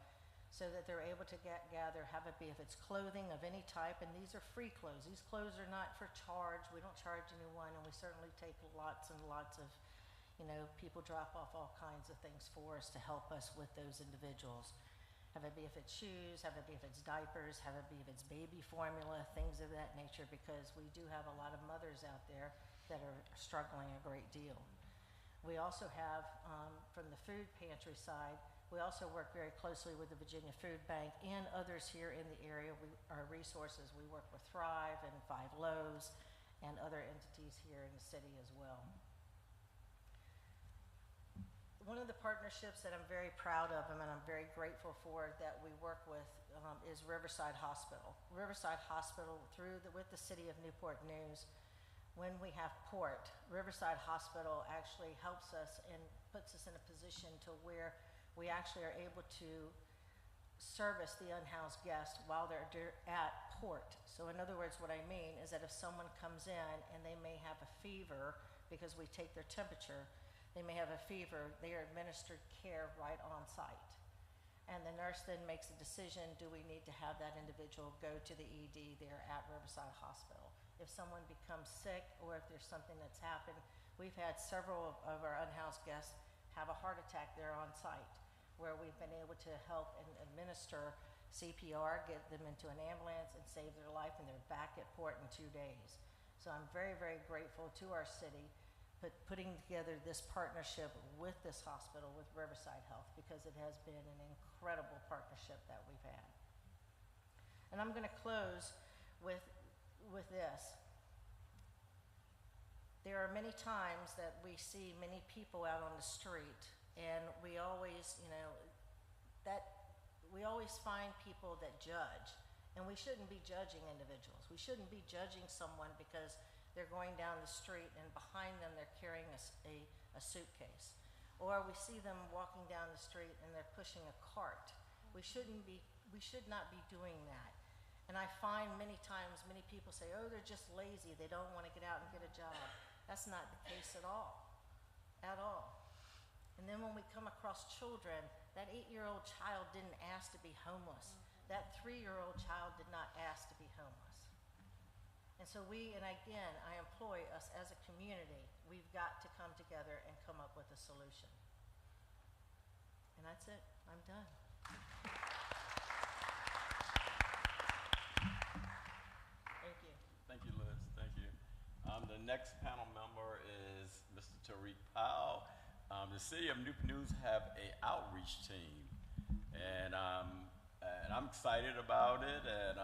so that they're able to gather, have it be if it's clothing of any type, and these are free clothes. These clothes are not for charge. We don't charge anyone, and we certainly take lots and lots of, people drop off all kinds of things for us to help us with those individuals. Have it be if it's shoes, have it be if it's diapers, have it be if it's baby formula, things of that nature, because we do have a lot of mothers out there that are struggling a great deal. We also have, from the food pantry side, we also work very closely with the Virginia Food Bank and others here in the area. Our resources, we work with Thrive and Five Loaves and other entities here in the city as well. One of the partnerships that I'm very proud of and I'm very grateful for that we work with is Riverside Hospital. Riverside Hospital, with the city of Newport News, when we have port, Riverside Hospital actually helps us and puts us in a position to where we actually are able to service the unhoused guests while they're at port. So in other words, what I mean is that if someone comes in and they may have a fever because we take their temperature, they may have a fever, they are administered care right on site. And the nurse then makes a decision, do we need to have that individual go to the ED there at Riverside Hospital? If someone becomes sick or if there's something that's happened, we've had several of our unhoused guests have a heart attack there on site, where we've been able to help and administer CPR, get them into an ambulance and save their life, and they're back at port in 2 days. So I'm very, very grateful to our city putting together this partnership with this hospital, with Riverside Health, because it has been an incredible partnership that we've had. And I'm going to close with this. There are many times that we see many people out on the street, and we always, we always find people that judge, and we shouldn't be judging individuals. We shouldn't be judging someone because they're going down the street and behind them they're carrying a suitcase. Or we see them walking down the street and they're pushing a cart. We should not be doing that. And I find many times, many people say, oh, they're just lazy, they don't want to get out and get a job. That's not the case at all, at all. And then when we come across children, that 8-year-old child didn't ask to be homeless. That 3-year-old child did not ask to be homeless. And so I employ us as a community, we've got to come together and come up with a solution. And that's it, I'm done. Thank you. Thank you, Liz. Thank you. The next panel member is Mr. Tariq Powell. The City of Newport News have an outreach team, and I'm excited about it. And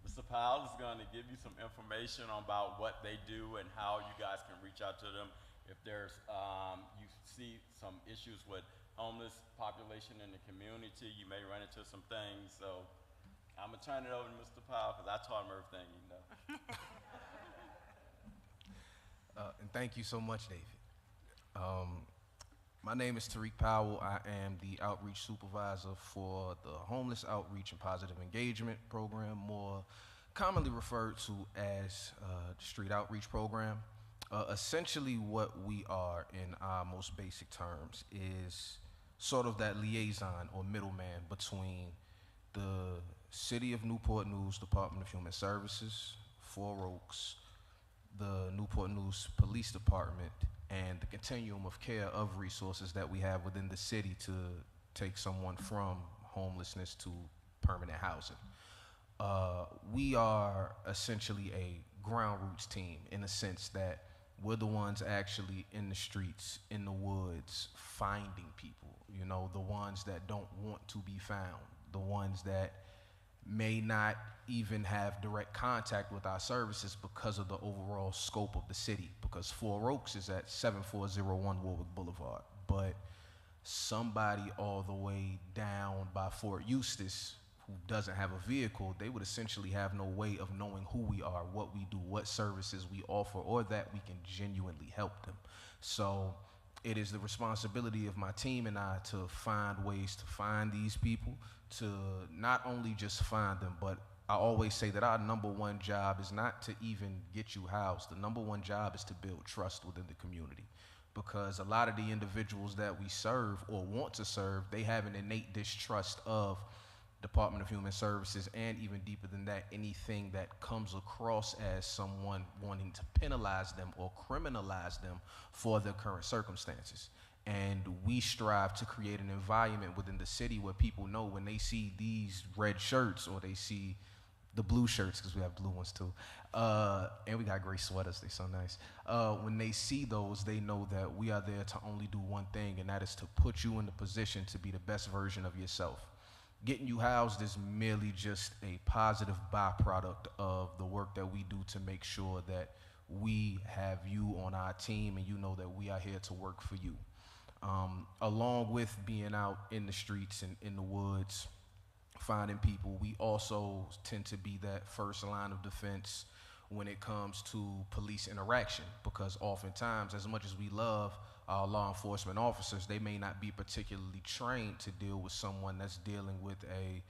Mr. Powell is going to give you some information about what they do and how you guys can reach out to them if there's you see some issues with homeless population in the community. You may run into some things. So I'm gonna turn it over to Mr. Powell because I taught him everything you know. And thank you so much, David. My name is Tariq Powell. I am the outreach supervisor for the Homeless Outreach and Positive Engagement Program, more commonly referred to as the Street Outreach Program. Essentially what we are in our most basic terms is sort of that liaison or middleman between the City of Newport News Department of Human Services, 4 Oaks, the Newport News Police Department, and the continuum of care of resources that we have within the city to take someone from homelessness to permanent housing. We are essentially a ground roots team in the sense that we're the ones actually in the streets, in the woods, finding people, the ones that don't want to be found, the ones that may not even have direct contact with our services because of the overall scope of the city, because 4 Oaks is at 7401 Warwick Boulevard, but somebody all the way down by Fort Eustis who doesn't have a vehicle, they would essentially have no way of knowing who we are, what we do, what services we offer, or that we can genuinely help them. So it is the responsibility of my team and I to find ways to find these people, to not only just find them, but I always say that our number one job is not to even get you housed. The number one job is to build trust within the community, because a lot of the individuals that we serve or want to serve, they have an innate distrust of Department of Human Services, and even deeper than that, anything that comes across as someone wanting to penalize them or criminalize them for their current circumstances. And we strive to create an environment within the city where people know when they see these red shirts, or they see the blue shirts, because we have blue ones too, and we got gray sweaters, they're so nice. When they see those, they know that we are there to only do one thing, and that is to put you in the position to be the best version of yourself. Getting you housed is merely just a positive byproduct of the work that we do to make sure that we have you on our team, and you know that we are here to work for you. Along with being out in the streets and in the woods, finding people, we also tend to be that first line of defense when it comes to police interaction, because oftentimes, as much as we love our law enforcement officers, they may not be particularly trained to deal with someone that's dealing with a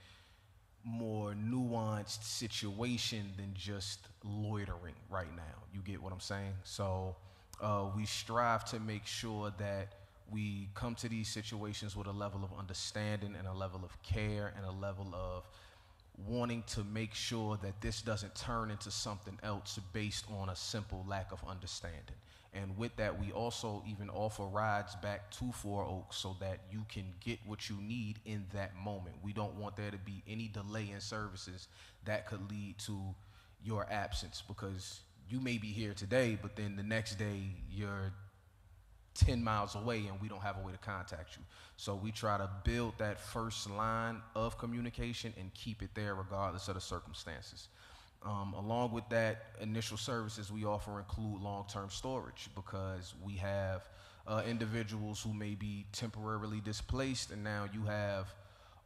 more nuanced situation than just loitering right now. You get what I'm saying? So we strive to make sure that we come to these situations with a level of understanding and a level of care and a level of wanting to make sure that this doesn't turn into something else based on a simple lack of understanding. And with that, we also even offer rides back to Four Oaks so that you can get what you need in that moment. We don't want there to be any delay in services that could lead to your absence, because you may be here today, but then the next day you're 10 miles away and we don't have a way to contact you. So we try to build that first line of communication and keep it there regardless of the circumstances. Along with that, initial services we offer include long-term storage, because we have individuals who may be temporarily displaced, and now you have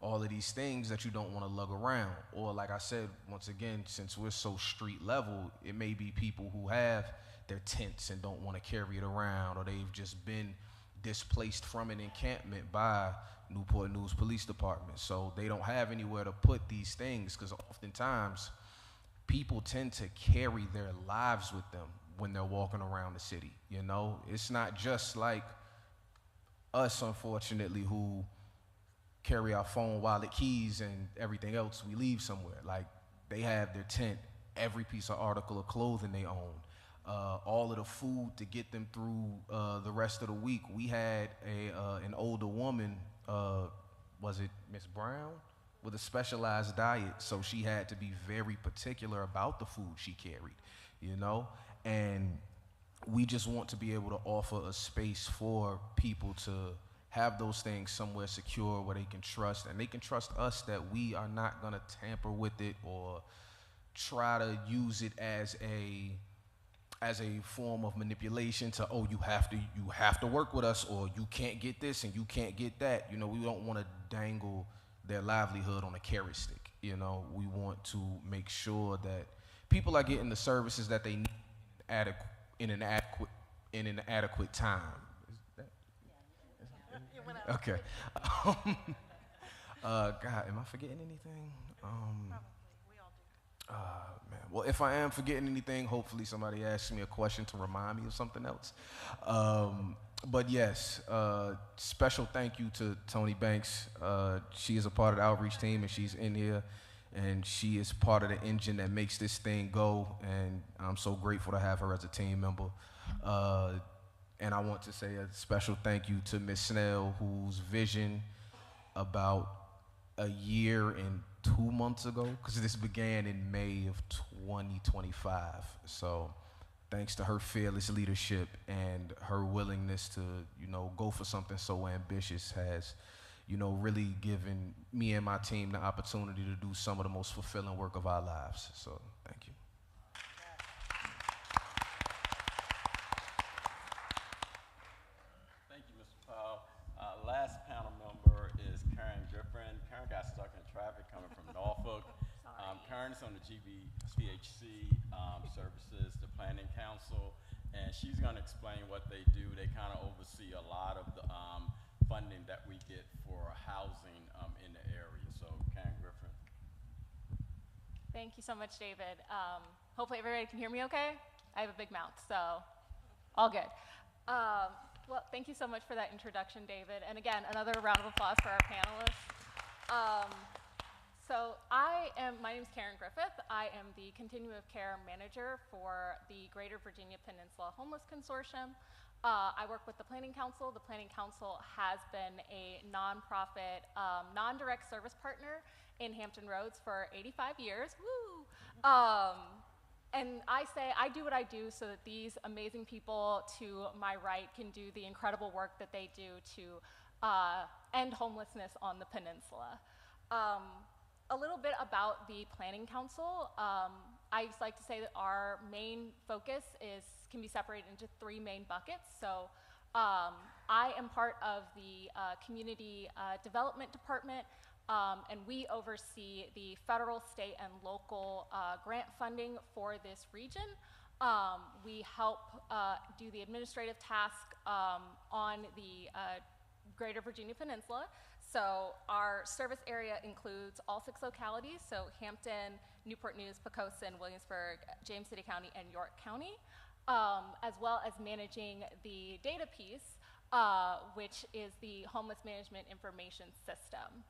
all of these things that you don't want to lug around. Or like I said, once again, since we're so street level, it may be people who have their tents and don't want to carry it around, or they've just been displaced from an encampment by Newport News Police Department. So they don't have anywhere to put these things, because oftentimes people tend to carry their lives with them when they're walking around the city. You know, it's not just like us, unfortunately, who carry our phone, wallet, keys, and everything else we leave somewhere. Like, they have their tent, every piece of article of clothing they own, all of the food to get them through the rest of the week. We had an older woman, was it Miss Brown, with a specialized diet, so she had to be very particular about the food she carried, you know? And we just want to be able to offer a space for people to have those things somewhere secure where they can trust, and they can trust us that we are not gonna tamper with it or try to use it as a form of manipulation to, oh, you have to work with us, or you can't get this and you can't get that. You know, we don't want to dangle their livelihood on a carrot stick. You know, we want to make sure that people are getting the services that they need in an adequate time. Okay. God, am I forgetting anything? Man. Well, if I am forgetting anything, hopefully somebody asks me a question to remind me of something else. But yes, special thank you to Tony Banks. She is a part of the outreach team, and she's in here, and she is part of the engine that makes this thing go, and I'm so grateful to have her as a team member. And I want to say a special thank you to Ms. Snell, whose vision about a year and 2 months ago, because this began in May of 2025. So thanks to her fearless leadership and her willingness to, you know, go for something so ambitious has, you know, really given me and my team the opportunity to do some of the most fulfilling work of our lives. So thank you. Thank you, Mr. Powell. Last panel member is Karen Griffin. Karen got stuck in traffic coming from Norfolk. Karen is on the GBCHC services, the Planning Council, and she's going to explain what they do. They kind of oversee a lot of the funding that we get for housing in the area. So, Karen Griffin. Thank you so much, David. Hopefully everybody can hear me okay. I have a big mouth, so all good. Well, thank you so much for that introduction, David. And again, another round of applause for our panelists. My name is Karen Griffith. I am the Continuum of Care Manager for the Greater Virginia Peninsula Homeless Consortium. I work with the Planning Council. The Planning Council has been a nonprofit, non-direct service partner in Hampton Roads for 85 years. Woo! And I say I do what I do so that these amazing people to my right can do the incredible work that they do to end homelessness on the peninsula. A little bit about the Planning Council. I just like to say that our main focus can be separated into three main buckets. So I am part of the Community Development Department, and we oversee the federal, state, and local grant funding for this region. We help do the administrative task on the Greater Virginia Peninsula. So our service area includes all 6 localities, so Hampton, Newport News, Poquoson, Williamsburg, James City County, and York County, as well as managing the data piece, which is the Homeless Management Information System.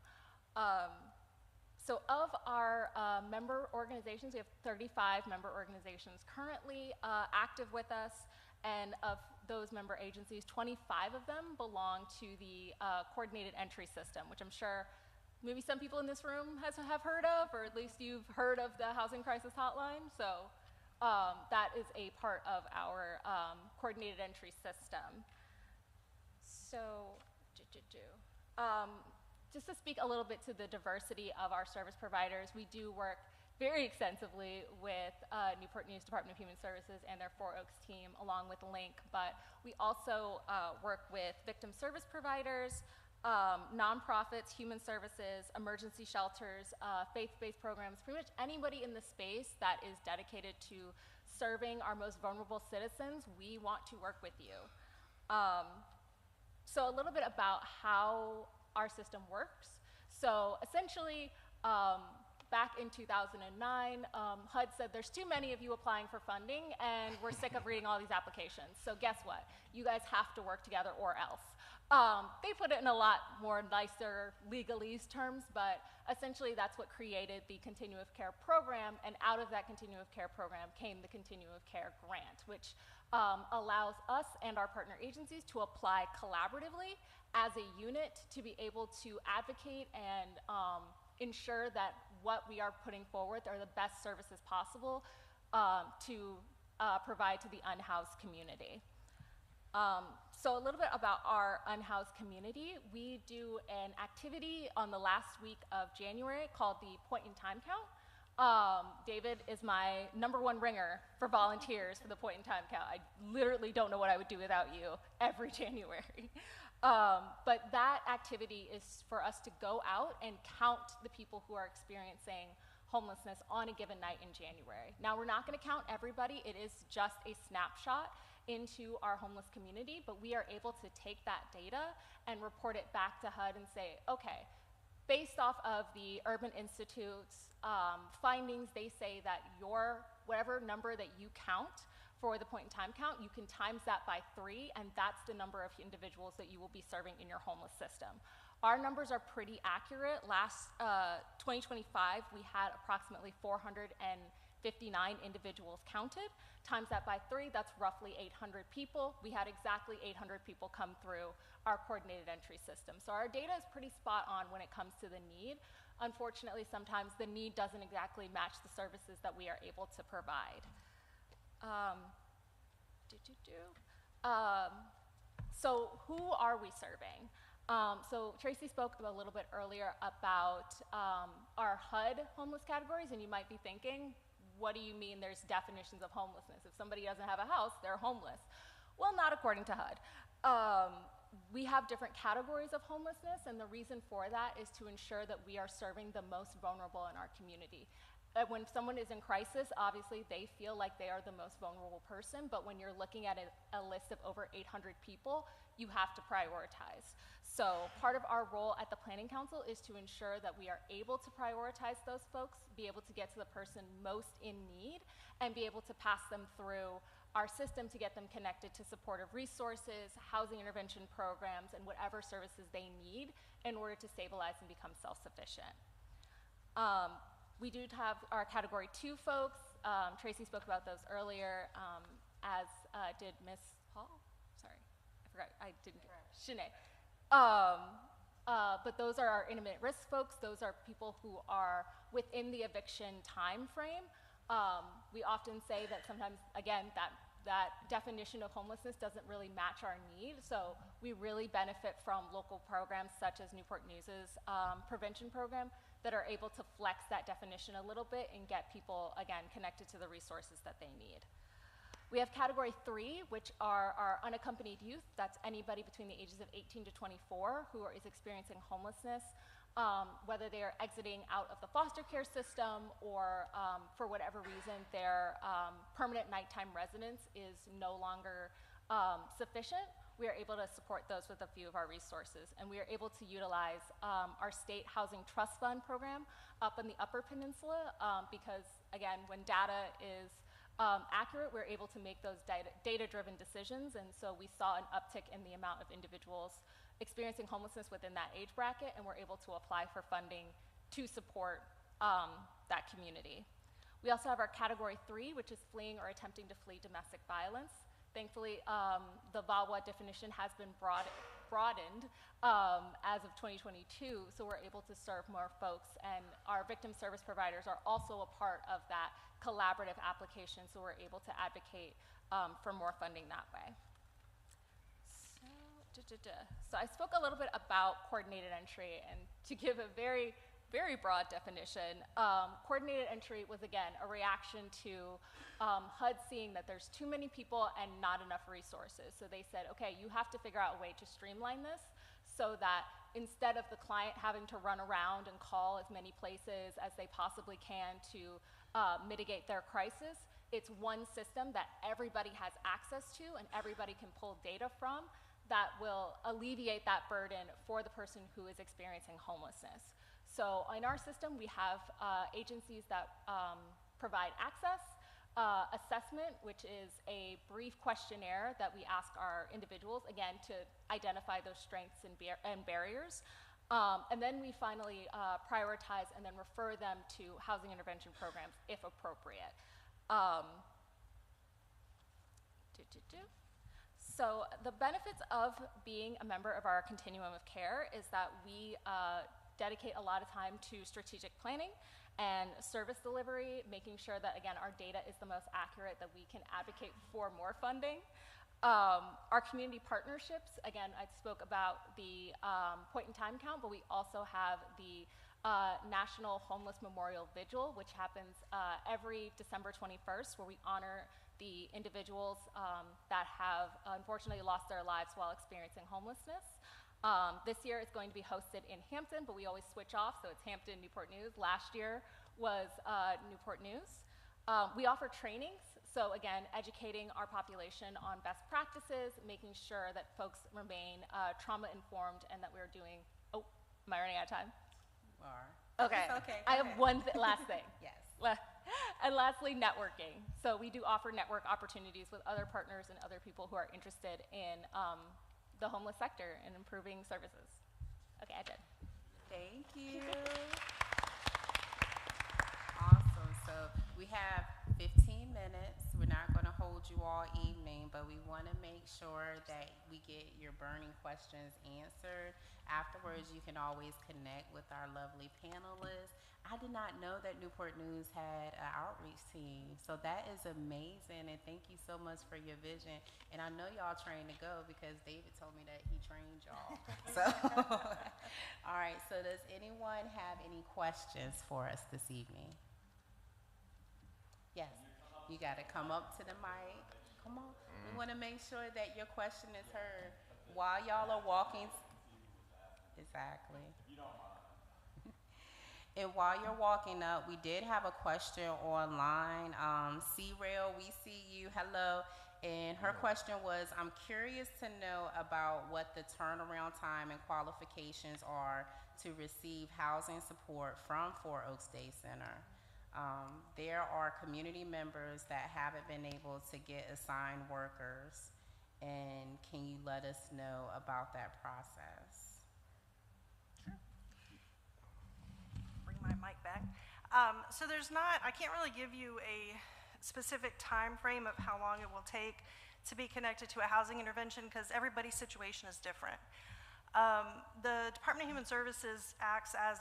So of our member organizations, we have 35 member organizations currently active with us, and of those member agencies, 25 of them belong to the coordinated entry system, which I'm sure maybe some people in this room have heard of, or at least you've heard of the Housing Crisis Hotline. So that is a part of our coordinated entry system. So, just to speak a little bit to the diversity of our service providers, we do work very extensively with Newport News Department of Human Services and their 4 Oaks team, along with LINC, but we also work with victim service providers, nonprofits, human services, emergency shelters, faith-based programs, pretty much anybody in the space that is dedicated to serving our most vulnerable citizens. We want to work with you. So a little bit about how our system works. So essentially, back in 2009, HUD said there's too many of you applying for funding and we're sick of reading all these applications. So guess what? You guys have to work together or else. They put it in a lot more nicer legalese terms, but essentially that's what created the Continuum of Care program, and out of that Continuum of Care program came the Continuum of Care grant, which allows us and our partner agencies to apply collaboratively as a unit to be able to advocate and ensure that what we are putting forward are the best services possible to provide to the unhoused community. So a little bit about our unhoused community. We do an activity on the last week of January called the Point in Time Count. David is my #1 ringer for volunteers for the Point in Time Count. I literally don't know what I would do without you every January. But that activity is for us to go out and count the people who are experiencing homelessness on a given night in January. Now, we're not going to count everybody. It is just a snapshot into our homeless community, but we are able to take that data and report it back to HUD and say, okay, based off of the Urban Institute's findings, they say that your whatever number that you count for the point in time count, you can times that by 3, and that's the number of individuals that you will be serving in your homeless system. Our numbers are pretty accurate. Last 2025, we had approximately 459 individuals counted. Times that by 3, that's roughly 800 people. We had exactly 800 people come through our coordinated entry system. So our data is pretty spot on when it comes to the need. Unfortunately, sometimes the need doesn't exactly match the services that we are able to provide. So who are we serving? So Tracy spoke a little bit earlier about our HUD homeless categories, and you might be thinking, what do you mean there's definitions of homelessness? If somebody doesn't have a house, they're homeless. Well, not according to HUD. We have different categories of homelessness, and the reason for that is to ensure that we are serving the most vulnerable in our community. when someone is in crisis, obviously they feel like they are the most vulnerable person, but when you're looking at a list of over 800 people, you have to prioritize. So part of our role at the Planning Council is to ensure that we are able to prioritize those folks, be able to get to the person most in need, and be able to pass them through our system to get them connected to supportive resources, housing intervention programs, and whatever services they need in order to stabilize and become self-sufficient. We do have our Category 2 folks. Tracy spoke about those earlier, as did Ms. Hall. Sorry, I forgot, I didn't get Shanae. But those are our intermittent risk folks. Those are people who are within the eviction time frame. We often say that sometimes, again, that definition of homelessness doesn't really match our need. So we really benefit from local programs such as Newport News's prevention program that are able to flex that definition a little bit and get people, again, connected to the resources that they need. We have Category 3, which are our unaccompanied youth. That's anybody between the ages of 18 to 24 who is experiencing homelessness, whether they are exiting out of the foster care system or for whatever reason their permanent nighttime residence is no longer sufficient. We are able to support those with a few of our resources, and we are able to utilize our state housing trust fund program up in the Upper Peninsula because, again, when data is accurate, we're able to make those data-driven decisions, and so we saw an uptick in the amount of individuals experiencing homelessness within that age bracket, and we're able to apply for funding to support that community. We also have our Category 3, which is fleeing or attempting to flee domestic violence. Thankfully, the VAWA definition has been broadened as of 2022, so we're able to serve more folks, and our victim service providers are also a part of that collaborative application, so we're able to advocate for more funding that way. So I spoke a little bit about coordinated entry, and to give a very, very broad definition, coordinated entry was, again, a reaction to HUD seeing that there's too many people and not enough resources. So they said, okay, you have to figure out a way to streamline this so that instead of the client having to run around and call as many places as they possibly can to mitigate their crisis, it's one system that everybody has access to and everybody can pull data from that will alleviate that burden for the person who is experiencing homelessness. So in our system, we have agencies that provide access, assessment, which is a brief questionnaire that we ask our individuals, again, to identify those strengths and barriers. And then we finally prioritize and then refer them to housing intervention programs if appropriate. So the benefits of being a member of our continuum of care is that we dedicate a lot of time to strategic planning and service delivery, making sure that, again, our data is the most accurate, that we can advocate for more funding. Our community partnerships, again, I spoke about the point in time count, but we also have the National Homeless Memorial Vigil, which happens every December 21st, where we honor the individuals that have unfortunately lost their lives while experiencing homelessness. This year it's going to be hosted in Hampton, but we always switch off, so it's Hampton, Newport News. Last year was Newport News. We offer trainings, so again, educating our population on best practices, making sure that folks remain trauma-informed and that we're doing, oh, am I running out of time? You are. Okay, Okay, I go have ahead. one last thing. Yes. And lastly, networking. So we do offer network opportunities with other partners and other people who are interested in the homeless sector and improving services. Okay, I did. Thank you. Awesome. So we have 15 minutes. We're not going to hold you all evening, but we want to make sure that we get your burning questions answered. Afterwards, you can always connect with our lovely panelists. I did not know that Newport News had an outreach team, so that is amazing, and thank you so much for your vision. And I know y'all trained to go because David told me that he trained y'all. So, all right, so does anyone have any questions for us this evening? Yes, you got to come up to the mic. Come on. We want to make sure that your question is heard while y'all are walking. Exactly. And while you're walking up, we did have a question online. C-Rail, we see you, hello. And her question was, I'm curious to know about what the turnaround time and qualifications are to receive housing support from 4 Oaks Day Center. There are community members that haven't been able to get assigned workers. And can you let us know about that process? Bring my mic back. So I can't really give you a specific time frame of how long it will take to be connected to a housing intervention because everybody's situation is different. The Department of Human Services acts as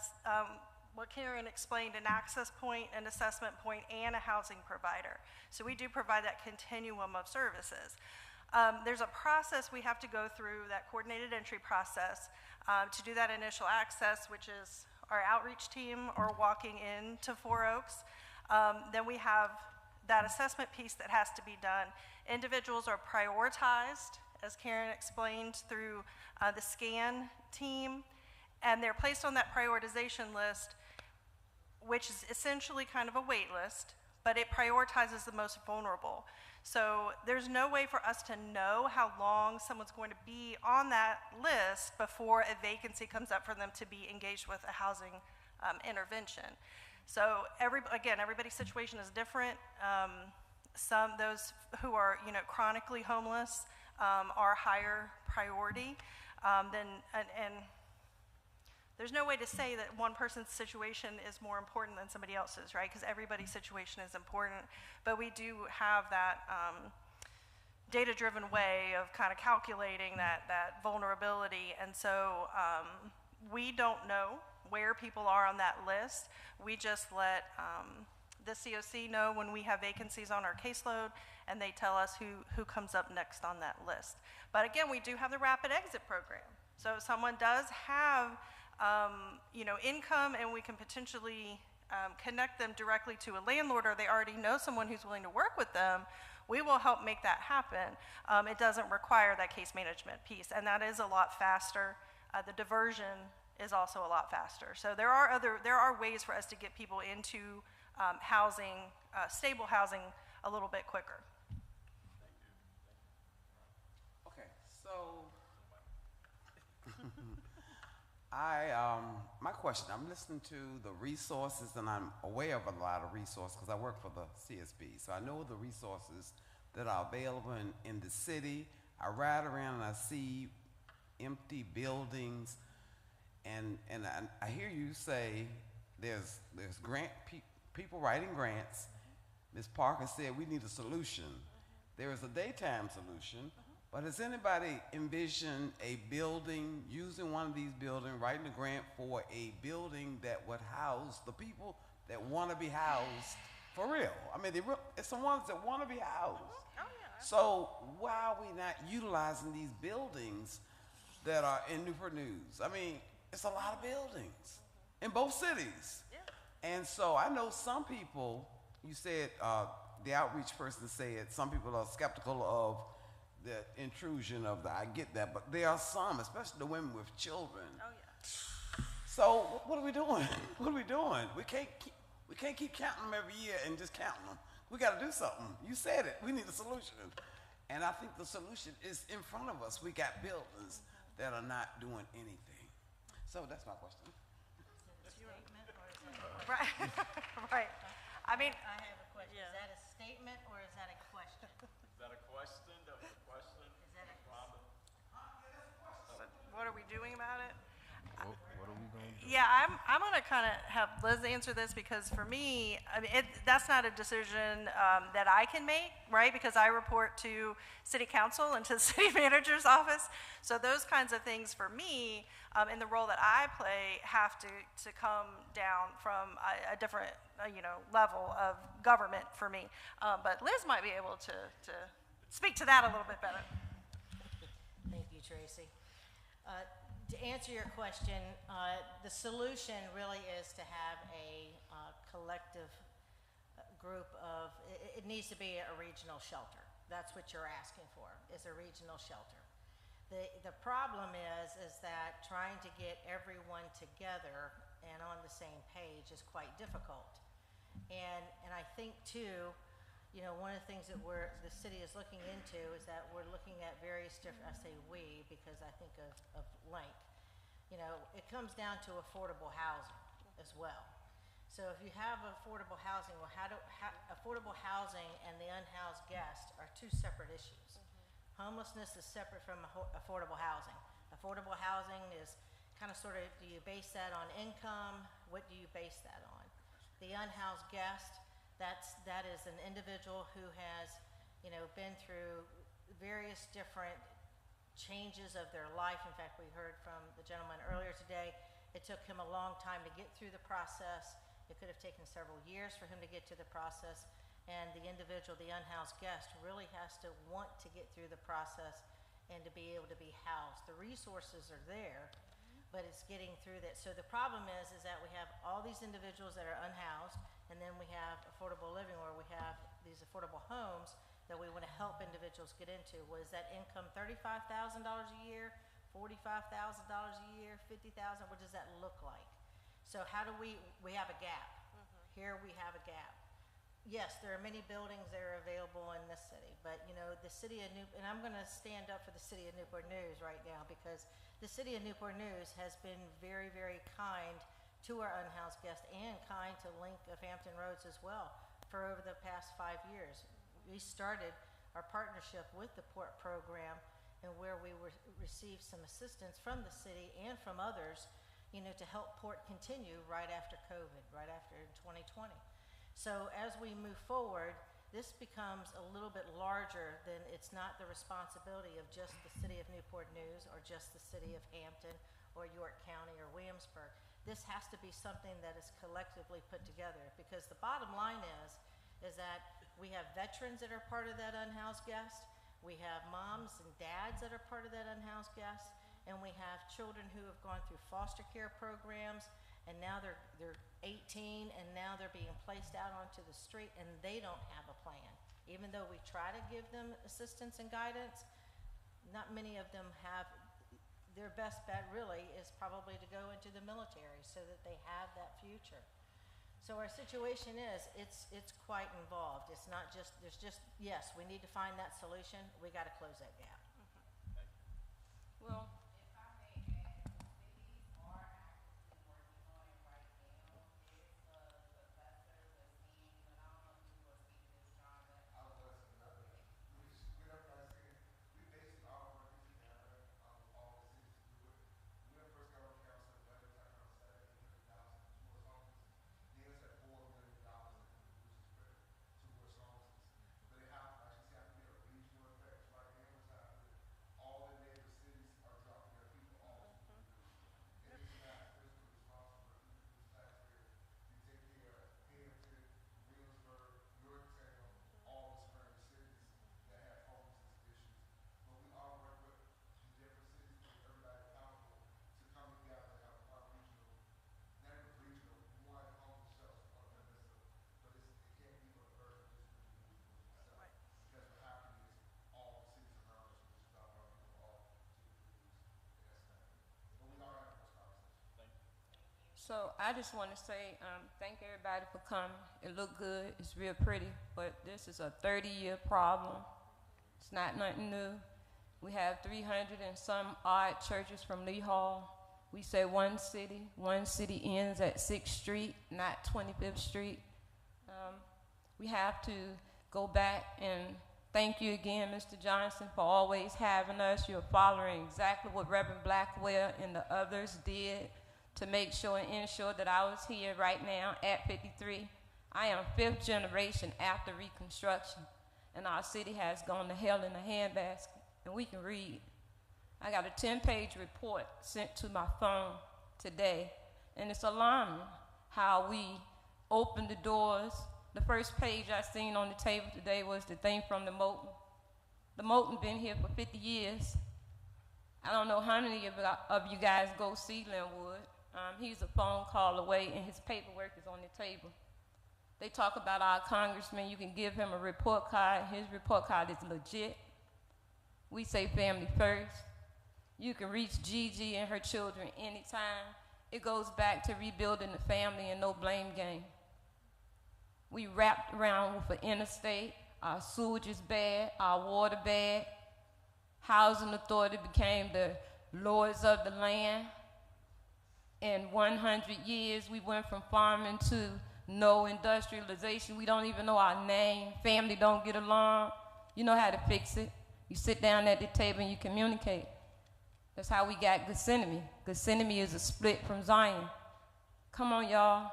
what Karen explained, an access point, an assessment point, and a housing provider. So we do provide that continuum of services. There's a process we have to go through, that coordinated entry process, to do that initial access, which is our outreach team or walking into 4 Oaks. Then we have that assessment piece that has to be done. Individuals are prioritized, as Karen explained, through the SCAN team, and they're placed on that prioritization list, which is essentially kind of a wait list, but it prioritizes the most vulnerable. So there's no way for us to know how long someone's going to be on that list before a vacancy comes up for them to be engaged with a housing intervention. So everybody's situation is different. Those who are chronically homeless are higher priority and there's no way to say that one person's situation is more important than somebody else's, right? Because everybody's situation is important, but we do have that data-driven way of kind of calculating that vulnerability, and so we don't know where people are on that list. We just let the COC know when we have vacancies on our caseload, and they tell us who comes up next on that list. But again, we do have the rapid exit program. So if someone does have income and we can potentially connect them directly to a landlord, or they already know someone who's willing to work with them, we will help make that happen. It doesn't require that case management piece, and that is a lot faster. The diversion is also a lot faster. So there are ways for us to get people into housing, stable housing, a little bit quicker. Okay, so my question, I'm listening to the resources, and I'm aware of a lot of resources because I work for the CSB. So I know the resources that are available in the city. I ride around and I see empty buildings, and I hear you say there's people writing grants. Ms. Parker said we need a solution. There is a daytime solution. But has anybody envisioned a building, using one of these buildings, writing a grant for a building that would house the people that want to be housed for real? I mean, it's the ones that want to be housed. Oh, yeah. So why are we not utilizing these buildings that are in Newport News? I mean, it's a lot of buildings in both cities. Yeah. And so I know some people, you said, the outreach person said, some people are skeptical of the intrusion of I get that, but there are some, especially the women with children. Oh yeah. So what are we doing? What are we doing? We can't keep counting them every year and just counting them. We got to do something. You said it. We need a solution, and I think the solution is in front of us. We got buildings that are not doing anything. So that's my question. Right. Right. I mean, I have a question. Yeah. Is that a statement or is that a question? Is that a question? That was a question? Is that a Rhonda? what are we doing about it? What are we going to do? Yeah, I'm going to kind of have Liz answer this because for me, I mean, that's not a decision that I can make, right? Because I report to City Council and to the City Manager's office. So those kinds of things for me, in the role that I play, have to come down from a different, level of government for me. But Liz might be able to speak to that a little bit better. Thank you, Tracy. To answer your question, the solution really is to have a collective group of, it needs to be a regional shelter. That's what you're asking for, is a regional shelter. The problem is that trying to get everyone together and on the same page is quite difficult. And I think too, you know, one of the things that the city is looking into is that we're looking at various different, I say we because I think of Link. You know, it comes down to affordable housing as well. So if you have affordable housing, well, affordable housing and the unhoused guest are two separate issues. Homelessness is separate from affordable housing. Affordable housing is kind of sort of, do you base that on income? What do you base that on? The unhoused guest, that is an individual who has, you know, been through various different changes of their life. In fact, we heard from the gentleman earlier today, it took him a long time to get through the process. It could have taken several years for him to get to the process. And the individual, the unhoused guest, really has to want to get through the process and to be able to be housed. The resources are there, but it's getting through that. So the problem is that we have all these individuals that are unhoused, and then we have affordable living where we have these affordable homes that we want to help individuals get into. Was that income $35,000 a year, $45,000 a year, $50,000? What does that look like? So how do we have a gap. Here we have a gap. Yes, there are many buildings that are available in this city, but you know, the city of Newport, and I'm going to stand up for the city of Newport News right now because the city of Newport News has been very, very kind to our unhoused guests and kind to Link of Hampton Roads as well for over the past 5 years. We started our partnership with the Port program and where we received some assistance from the city and from others, you know, to help Port continue right after COVID, right after 2020. So as we move forward, this becomes a little bit larger than it's not the responsibility of just the city of Newport News or just the city of Hampton or York County or Williamsburg. This has to be something that is collectively put together because the bottom line is that we have veterans that are part of that unhoused guest, we have moms and dads that are part of that unhoused guest, and we have children who have gone through foster care programs, and now they're 18 and now they're being placed out onto the street and they don't have a plan. Even though we try to give them assistance and guidance, not many of them have. Their best bet really is probably to go into the military so that they have that future. So our situation is, it's quite involved. It's not just, yes, we need to find that solution. We got to close that gap. Well, so I just want to say thank everybody for coming. It looked good. It's real pretty, but this is a 30-year problem. It's not nothing new. We have 300 and some odd churches from Lee Hall. We say one city ends at 6th Street, not 25th Street. We have to go back and thank you again, Mr. Johnson, for always having us. You're following exactly what Reverend Blackwell and the others did to make sure and ensure that I was here right now at 53. I am 5th generation after Reconstruction, and our city has gone to hell in a handbasket, and we can read. I got a 10-page report sent to my phone today, and it's alarming how we opened the doors. The first page I seen on the table today was the thing from the Moulton. The Moulton been here for 50 years. I don't know how many of you guys go see Linwood. He's a phone call away, and his paperwork is on the table. They talk about our congressman. You can give him a report card. His report card is legit. We say family first. You can reach Gigi and her children anytime. It goes back to rebuilding the family and no blame game. We wrapped around with an interstate. Our sewage is bad, our water bad. Housing authority became the lords of the land. In 100 years, we went from farming to no industrialization. We don't even know our name. Family don't get along. You know how to fix it. You sit down at the table and you communicate. That's how we got Gethsemane. Gethsemane is a split from Zion. Come on, y'all.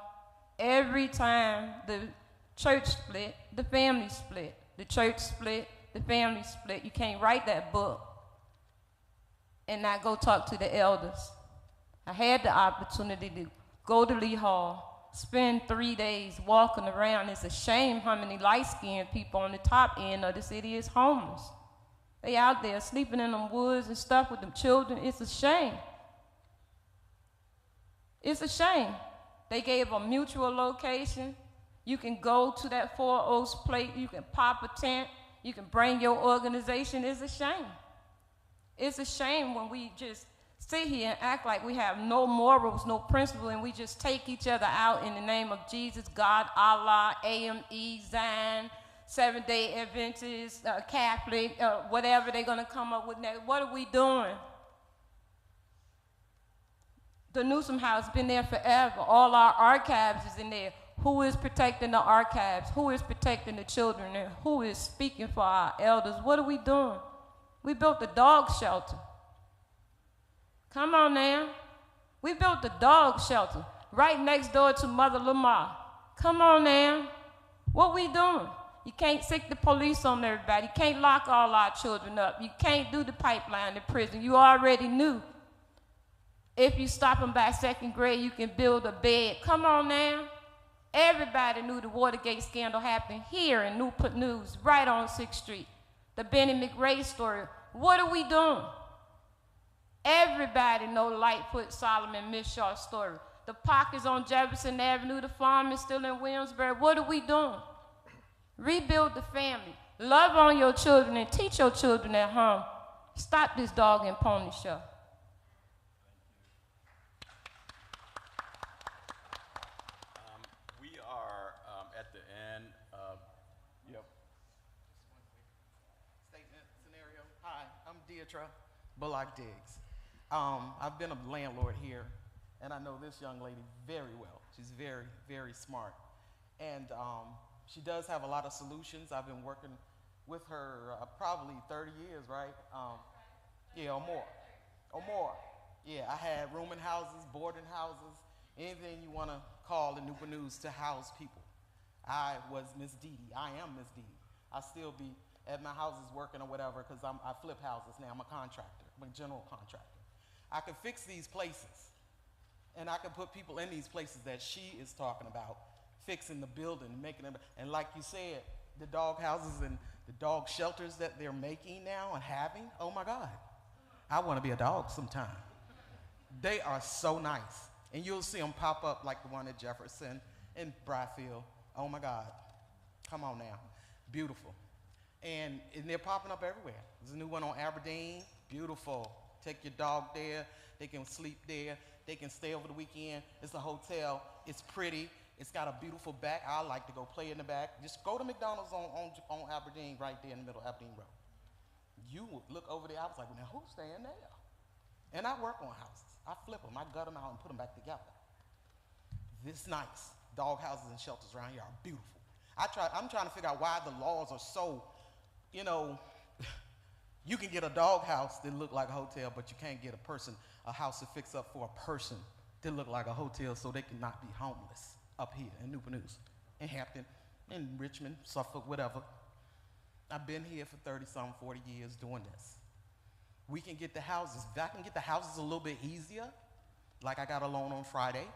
Every time the church split, the family split. The church split, the family split. You can't write that book and not go talk to the elders. I had the opportunity to go to Lee Hall, spend 3 days walking around. It's a shame how many light-skinned people on the top end of the city is homeless. They out there sleeping in them woods and stuff with them children. It's a shame. It's a shame. They gave a mutual location. You can go to that Four Oaks plate. You can pop a tent. You can bring your organization. It's a shame. It's a shame when we just sit here and act like we have no morals, no principle, and we just take each other out in the name of Jesus, God, Allah, AME, Zion, Seventh-day Adventist, Catholic, whatever they're going to come up with next. What are we doing? The Newsom House been there forever. All our archives is in there. Who is protecting the archives? Who is protecting the children? And who is speaking for our elders? What are we doing? We built a dog shelter. Come on now. We built a dog shelter right next door to Mother Lamar. Come on now. What we doing? You can't sick the police on everybody. You can't lock all our children up. You can't do the pipeline to prison. You already knew. If you stop them by second grade, you can build a bed. Come on now. Everybody knew the Watergate scandal happened here in Newport News, right on 6th Street. The Benny McRae story. What are we doing? Everybody know Lightfoot, Solomon, Miss Shaw's story. The Pockets on Jefferson Avenue, the farm is still in Williamsburg. What are we doing? Rebuild the family. Love on your children and teach your children at home. Stop this dog and pony show. We are at the end of, Statement scenario. Hi, I'm Deidre Bullock Diggs. I've been a landlord here, and I know this young lady very well. She's very, very smart. And she does have a lot of solutions. I've been working with her probably 30 years, right? Yeah, or more. Or more. Yeah, I had rooming houses, boarding houses, anything you want to call in Newport News to house people. I was Miss Dee Dee. I am Miss Dee Dee. I still be at my houses working or whatever because I flip houses now. I'm a contractor. I'm a general contractor. I could fix these places, and I could put people in these places that she is talking about, fixing the building, making them, and like you said, the dog houses and the dog shelters that they're making now and having, oh my God. I want to be a dog sometime. They are so nice. And you'll see them pop up like the one at Jefferson and Bryfield. Oh my God. Come on now. Beautiful. And they're popping up everywhere. There's a new one on Aberdeen. Beautiful. Take your dog there. They can sleep there. They can stay over the weekend. It's a hotel. It's pretty. It's got a beautiful back. I like to go play in the back. Just go to McDonald's on Aberdeen, right there in the middle of Aberdeen Road. You would look over there. I was like, now who's staying there? And I work on houses. I flip them. I gut them out and put them back together. This nice. Dog houses and shelters around here are beautiful. I'm trying to figure out why the laws are so, you can get a dog house that look like a hotel, but you can't get a house to fix up for a person that look like a hotel so they cannot be homeless up here in Newport News, in Hampton, in Richmond, Suffolk, whatever. I've been here for 30-some, 40 years doing this. We can get the houses. If I can get the houses a little bit easier, like I got a loan on Friday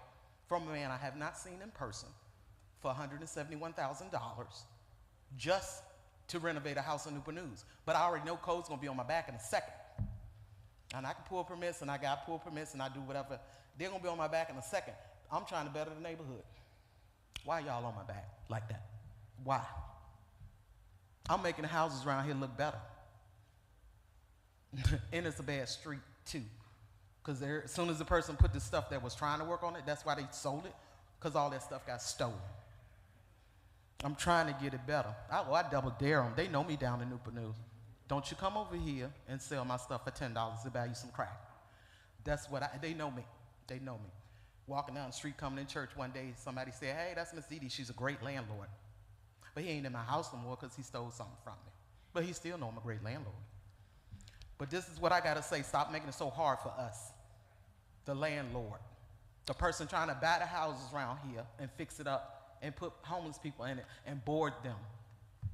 from a man I have not seen in person for $171,000 just to renovate a house in Newport News. But I already know code's gonna be on my back in a second. And I can pull permits, and I got pull permits, and I do whatever. They're gonna be on my back in a second. I'm trying to better the neighborhood. Why y'all on my back like that? Why? I'm making the houses around here look better. And it's a bad street too, Because as soon as the person put the stuff that was trying to work on it, that's why they sold it, because all that stuff got stolen. I'm trying to get it better. I double dare them. They know me down in Newport News. Don't you come over here and sell my stuff for $10 to buy you some crack. That's what they know me. They know me. Walking down the street, coming in church one day, somebody said, hey, that's Miss Dee Dee. She's a great landlord. But he ain't in my house no more because he stole something from me. But he still know I'm a great landlord. But this is what I got to say. Stop making it so hard for us, the landlord, the person trying to buy the houses around here and fix it up and put homeless people in it and board them.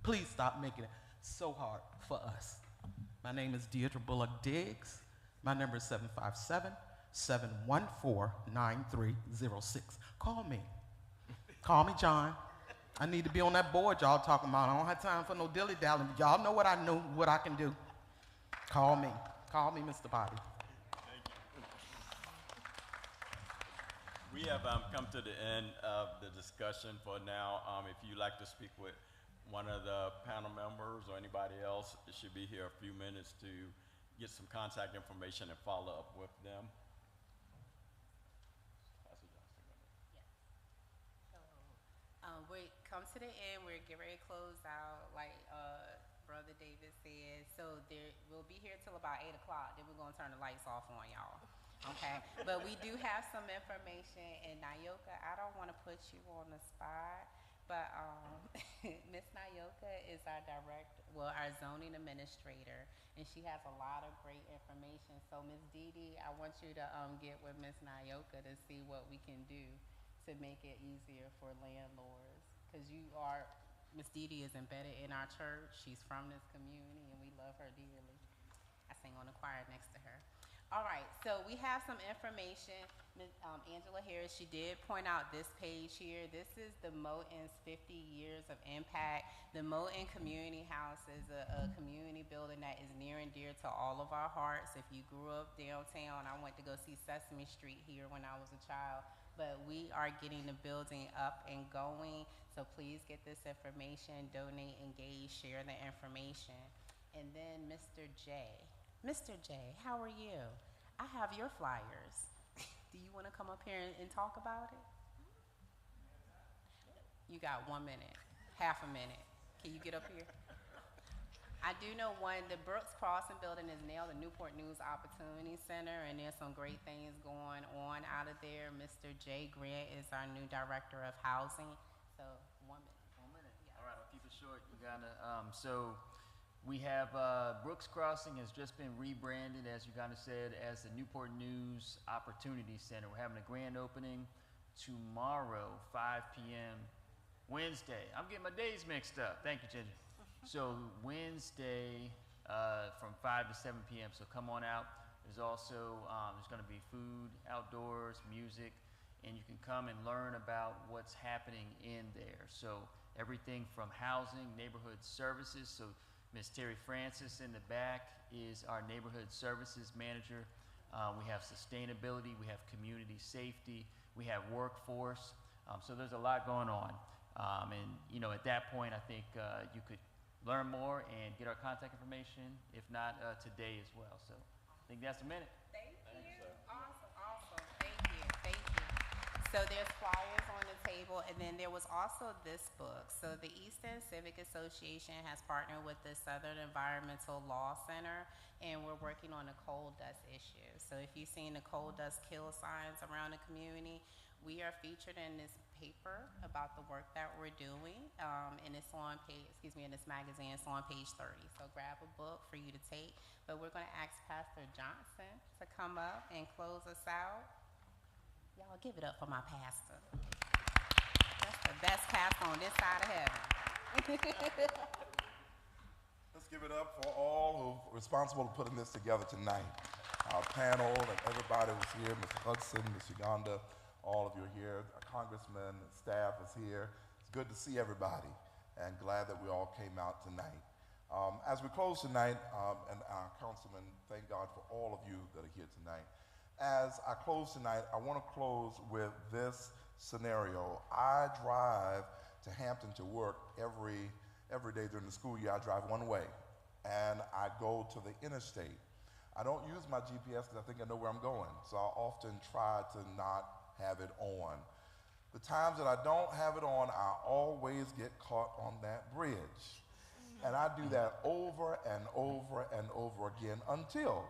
Please stop making it so hard for us. My name is Deidre Bullock Diggs. My number is 757-714-9306. Call me. Call me, John. I need to be on that board y'all talking about. I don't have time for no dilly-dally. Y'all know what I know, what I can do. Call me. Call me, Mr. Bobby. Thank you. We have come to the end of the discussion for now. If you'd like to speak with one of the panel members or anybody else, it should be here a few minutes to get some contact information and follow up with them. We come to the end. We're getting ready to close out, like Brother David said. So we'll be here till about 8 o'clock. Then we're going to turn the lights off on y'all. Okay? But we do have some information. And Nayoka, I don't want to put you on the spot, but Miss Nayoka is our our zoning administrator, and she has a lot of great information. So Miss Dee Dee, I want you to get with Miss Nayoka to see what we can do to make it easier for landlords. Because Miss Dee Dee is embedded in our church. She's from this community, and we love her dearly. I sing on the choir next to her. All right, so we have some information. Ms. Angela Harris, she did point out this page here. This is the Moton's 50 years of impact. The Moton Community House is a community building that is near and dear to all of our hearts. If you grew up downtown, I went to go see Sesame Street here when I was a child. But we are getting the building up and going, so please get this information, donate, engage, share the information. And then Mr. J. Mr. J, how are you? I have your flyers. Do you want to come up here and talk about it? You got 1 minute, half a minute. Can you get up here? I do know the Brooks Crossing building is now the Newport News Opportunity Center, and there's some great things going on out of there. Mr. Jay Grant is our new director of housing. So 1 minute. 1 minute. Yeah. All right, I'll keep it short, Uganda. So we have Brooks Crossing has just been rebranded, as Uganda said, as the Newport News Opportunity Center. We're having a grand opening tomorrow, 5 p.m. Wednesday. I'm getting my days mixed up. Thank you, Ginger. So Wednesday from 5 to 7 p.m. So come on out. There's also there's going to be food, outdoors, music, and you can come and learn about what's happening in there. So everything from housing, neighborhood services. So Ms. Terry Francis in the back is our neighborhood services manager. We have sustainability, we have community safety, we have workforce. So there's a lot going on. And at that point, I think you could learn more and get our contact information, if not today as well. So I think that's a minute. Thank you. Awesome. Thank you. So there's flyers on the table, and then there was also this book. So the Easton Civic Association has partnered with the Southern Environmental Law Center, and we're working on the coal dust issue. So if you've seen the coal dust kill signs around the community, we are featured in this paper about the work that we're doing, and it's on in this magazine, it's on page 30. So grab a book for you to take. But we're going to ask Pastor Johnson to come up and close us out. Y'all give it up for my pastor. That's the best pastor on this side of heaven. Let's give it up for all who are responsible for putting this together tonight. Our panel and everybody who's here, Mr. Hudson, Ms. Uganda, all of you are here. Our congressman and staff is here. It's good to see everybody, and glad that we all came out tonight. As we close tonight, and our councilman, thank God for all of you that are here tonight. As I close tonight, I want to close with this scenario. I drive to Hampton to work every day during the school year. I drive one way, and I go to the interstate. I don't use my GPS because I think I know where I'm going, so I often try to not have it on. The times that I don't have it on, I always get caught on that bridge. And I do that over and over and over again until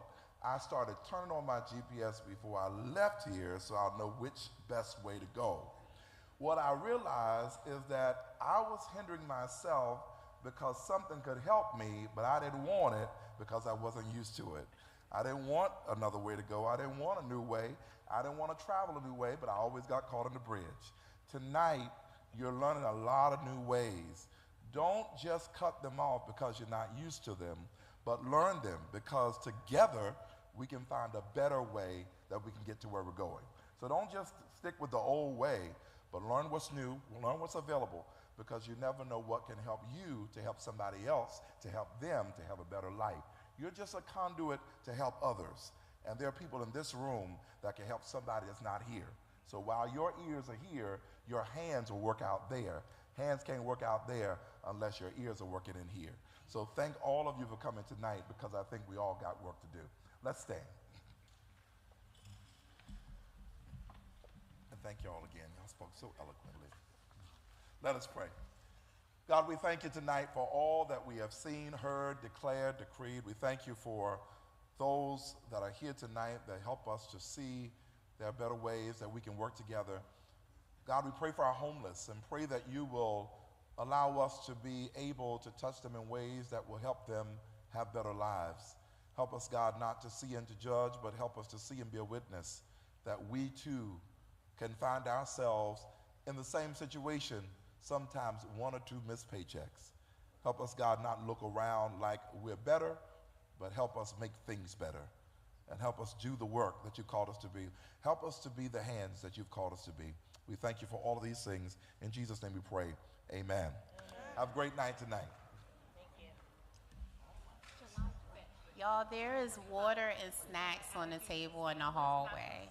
I started turning on my GPS before I left here so I'll know which best way to go. What I realized is that I was hindering myself because something could help me, but I didn't want it because I wasn't used to it. I didn't want another way to go. I didn't want a new way. I didn't want to travel a new way, but I always got caught on the bridge. Tonight, you're learning a lot of new ways. Don't just cut them off because you're not used to them, but learn them because together we can find a better way that we can get to where we're going. So don't just stick with the old way, but learn what's new, learn what's available, because you never know what can help you to help somebody else, to help them to have a better life. You're just a conduit to help others. And there are people in this room that can help somebody that's not here. So while your ears are here, your hands will work out there. Hands can't work out there unless your ears are working in here. So thank all of you for coming tonight because I think we all got work to do. Let's stand. And thank you all again. Y'all spoke so eloquently. Let us pray. God, we thank you tonight for all that we have seen, heard, declared, decreed. We thank you for those that are here tonight that help us to see there are better ways that we can work together. God, we pray for our homeless and pray that you will allow us to be able to touch them in ways that will help them have better lives. Help us, God, not to see and to judge, but help us to see and be a witness that we too can find ourselves in the same situation, sometimes one or two missed paychecks. Help us, God, not look around like we're better, but help us make things better. And help us do the work that you called us to be. Help us to be the hands that you've called us to be. We thank you for all of these things. In Jesus' name we pray. Amen. Have a great night tonight. Y'all, there is water and snacks on the table in the hallway.